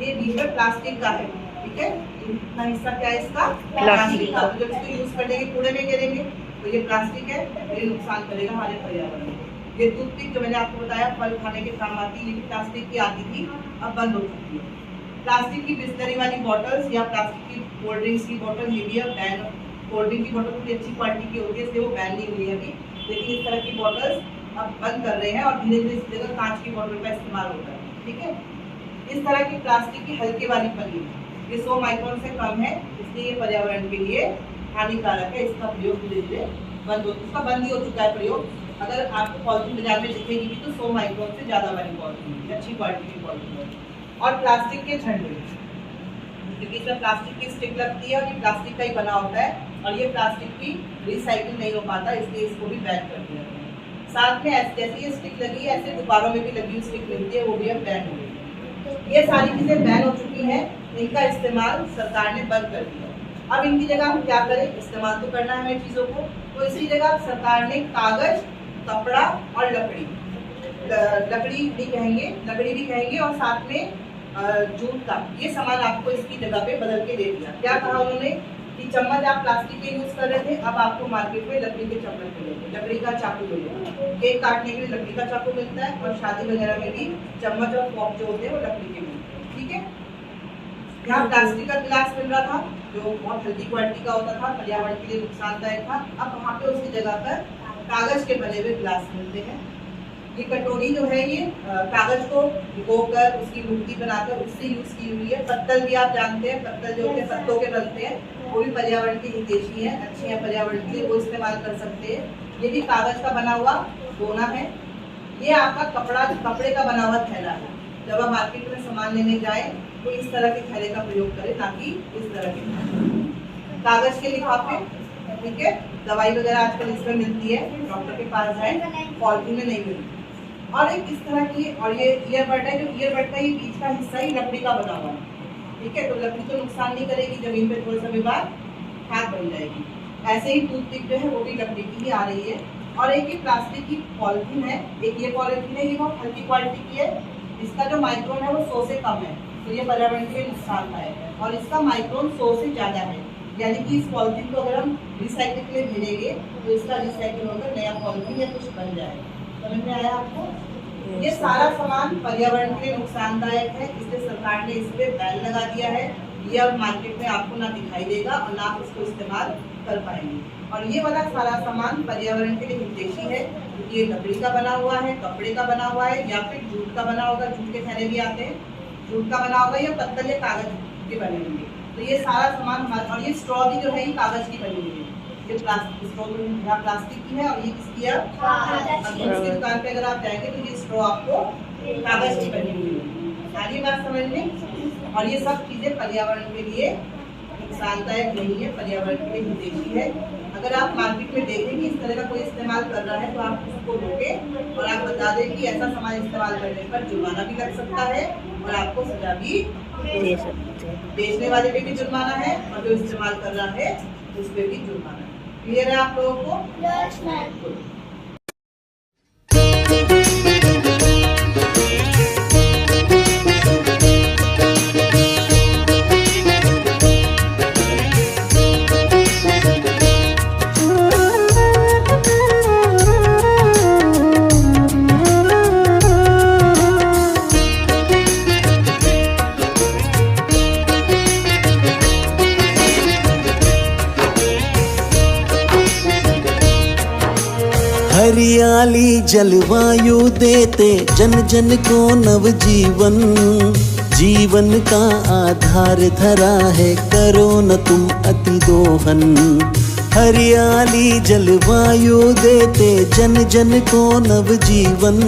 ये बीच में प्लास्टिक का है, ठीक है, इतना हिस्सा क्या है इसका? प्लास्टिक का। तो जब इसको यूज करने के कूड़े में गिरेंगे तो ये प्लास्टिक है, ये नुकसान करेगा हमारे पर्यावरण को। ये टूथपिक जो मैंने आपको बताया फल खाने के काम आती है, ये भी प्लास्टिक की आती थी, अब बंद हो चुकी है। प्लास्टिक की बिस्लरी वाली बॉटल्स या प्लास्टिक की कोल्ड ड्रिंक्स की बॉटल, ये भी अब बैन। कोल्ड ड्रिंक की बॉटल थोड़ी अच्छी क्वालिटी की होती है, इसलिए वो बैन नहीं हुई है अभी, लेकिन इस तरह की बॉटल्स अब बंद कर रहे हैं और धीरे धीरे इस जगह कांच की बॉटल का इस्तेमाल होता है, ठीक है। इस तरह की प्लास्टिक की हल्के वाली पन्नी, ये 100 माइक्रोन से कम है, इसलिए ये पर्यावरण के लिए हानिकारक है, इसका प्रयोग धीरे धीरे बंद हो, इसका बंद ही हो चुका है प्रयोग। अगर आपको पॉलिथीन बाजार में दिखेगी भी तो 100 माइक्रोन से ज़्यादा वाली पॉलिथीन, अच्छी क्वालिटी की पॉलिथीन। और प्लास्टिक के झंडे, क्योंकि इसमें प्लास्टिक की स्टिक लगती है और ये प्लास्टिक का ही बना होता है, और ये प्लास्टिक की रिसाइकिल नहीं हो पाता, इसलिए इसको भी बैन कर दिया है। साथ में जैसे ये स्टिक लगी है, ऐसे गुब्बारों में भी लगी हुई स्टिक मिलती है, वो भी अब बैन हो गई है। ये सारी चीज़ें बैन हो चुकी हैं, इनका इस्तेमाल सरकार ने बंद कर दिया। अब इनकी जगह हम क्या करें? इस्तेमाल तो करना है हमें चीज़ों को, तो इसकी जगह सरकार ने कागज, कपड़ा और लकड़ी भी कहेंगे, लकड़ी भी कहेंगे, और साथ में जूट का ये सामान आपको इसकी जगह पे बदल के दे दिया। क्या कहा उन्होंने कि चम्मच आप प्लास्टिक के यूज कर रहे थे, अब आपको मार्केट में लकड़ी के चम्मच मिलेंगे, लकड़ी का चाकू मिलेगा, केक काटने के लिए लकड़ी का चाकू मिलता है, और शादी वगैरह में भी चम्मच और फॉर्क जो होते हैं वो लकड़ी के मिलते हैं, ठीक है। यहाँ प्लास्टिक का गिलास मिल रहा था जो बहुत हल्की क्वालिटी का होता था, पर्यावरण के लिए नुकसानदायक था, अब वहाँ पे उसकी जगह पर कागज के बने हुए गिलास मिलते हैं। ये कटोरी जो है ये कागज को भिगोकर उसकी लुगदी बनाकर उससे यूज की हुई है। पत्तल भी आप जानते हैं, पत्तल जो होते हैं पत्तों के बनते हैं, वो भी पर्यावरण की हितैषी है, अच्छे हैं पर्यावरण के लिए, वो इस्तेमाल कर सकते हैं। ये भी कागज का बना हुआ दोना है। ये आपका कपड़े का बना हुआ थैला है। जब आप मार्केट में सामान लेने जाए तो इस तरह के थैले का प्रयोग करें, ना कि इस तरह के। कागज के लिफाफे, ठीक है, दवाई वगैरह आजकल इसमें मिलती है, डॉक्टर के पास जाए, पॉलिथीन में नहीं मिलती। और एक इस तरह की, और ये ईयरबड है, जो ईयरबड का ये बीच का हिस्सा ही लकड़ी का बना हुआ है, ठीक है, तो लकड़ी तो नुकसान नहीं करेगी, जमीन पे थोड़े समय बाद खाद बन जाएगी। ऐसे ही टूथपिक जो है वो भी लकड़ी की ही आ रही है। और एक ये प्लास्टिक की पॉलिथीन है, एक ये पॉलिथीन है, ये बहुत हल्की क्वालिटी की है, इसका जो माइक्रोन है वो 100 से कम है, तो ये पर्यावरण के लिए नुकसानदायक है। और इसका माइक्रोन 100 से ज़्यादा है, यानी कि इस पॉलिथीन को अगर हम रिसाइकिल के लिए भेजेंगे तो इसका रिसाइकिल होकर नया पॉलिथीन या कुछ बन जाएगा। समझ में आया आपको? ये सारा सामान पर्यावरण के लिए नुकसानदायक है, इसलिए सरकार ने इस पर बैन लगा दिया है। ये अब मार्केट में आपको ना दिखाई देगा और ना आप इसको इस्तेमाल कर पाएंगे। और ये वाला सारा सामान पर्यावरण के लिए हितैषी है, क्योंकि ये लकड़ी का बना हुआ है, कपड़े का बना हुआ है, या फिर जूट का बना होगा, जूट के थैले भी आते हैं, जूट का बना होगा, या पत्तल या कागज के बने होंगे। तो ये सारा सामान हमारा, और ये स्ट्रॉ भी जो है ये कागज की बनी हुई है, ये प्लास्टिक स्ट्रॉ प्लास्टिक की है, और ये किसकी है? उसकी दुकान पे अगर आप जाएंगे तो ये स्ट्रॉ आपको कागज की बनी हुई है। सारी बात समझ लें। और ये सब चीजें पर्यावरण के लिए नुकसानदायक नहीं है, पर्यावरण के लिए हितैषी है। अगर आप मार्केट में देखें कि इस तरह का कोई इस्तेमाल कर रहा है तो आप उसको रोकें और आप बता दें कि ऐसा सामान इस्तेमाल करने पर जुर्माना भी लग सकता है और आपको सजा भी दे सकते हैं। बेचने वाले पे भी जुर्माना है और जो इस्तेमाल कर रहा है उस पर भी जुर्माना है। क्लियर है आप लोगों को? हरियाली जलवायु देते जन जन को नवजीवन, जीवन का आधार धरा है, करो न तुम अति दोहन। हरियाली जलवायु देते जन जन को नवजीवन,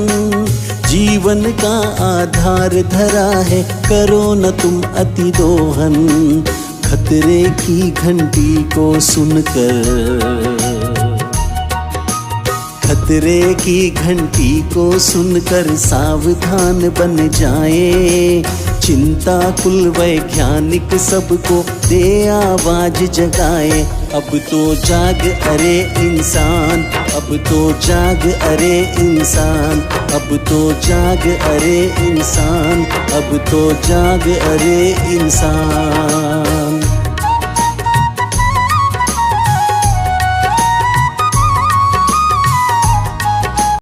जीवन का आधार धरा है, करो न तुम अति दोहन। खतरे की घंटी को सुनकर, खतरे की घंटी को सुनकर सावधान बन जाए। चिंता कुल वैज्ञानिक सबको दे आवाज जगाए। अब तो जाग अरे इंसान, अब तो जाग अरे इंसान, अब तो जाग अरे इंसान, अब तो जाग अरे इंसान।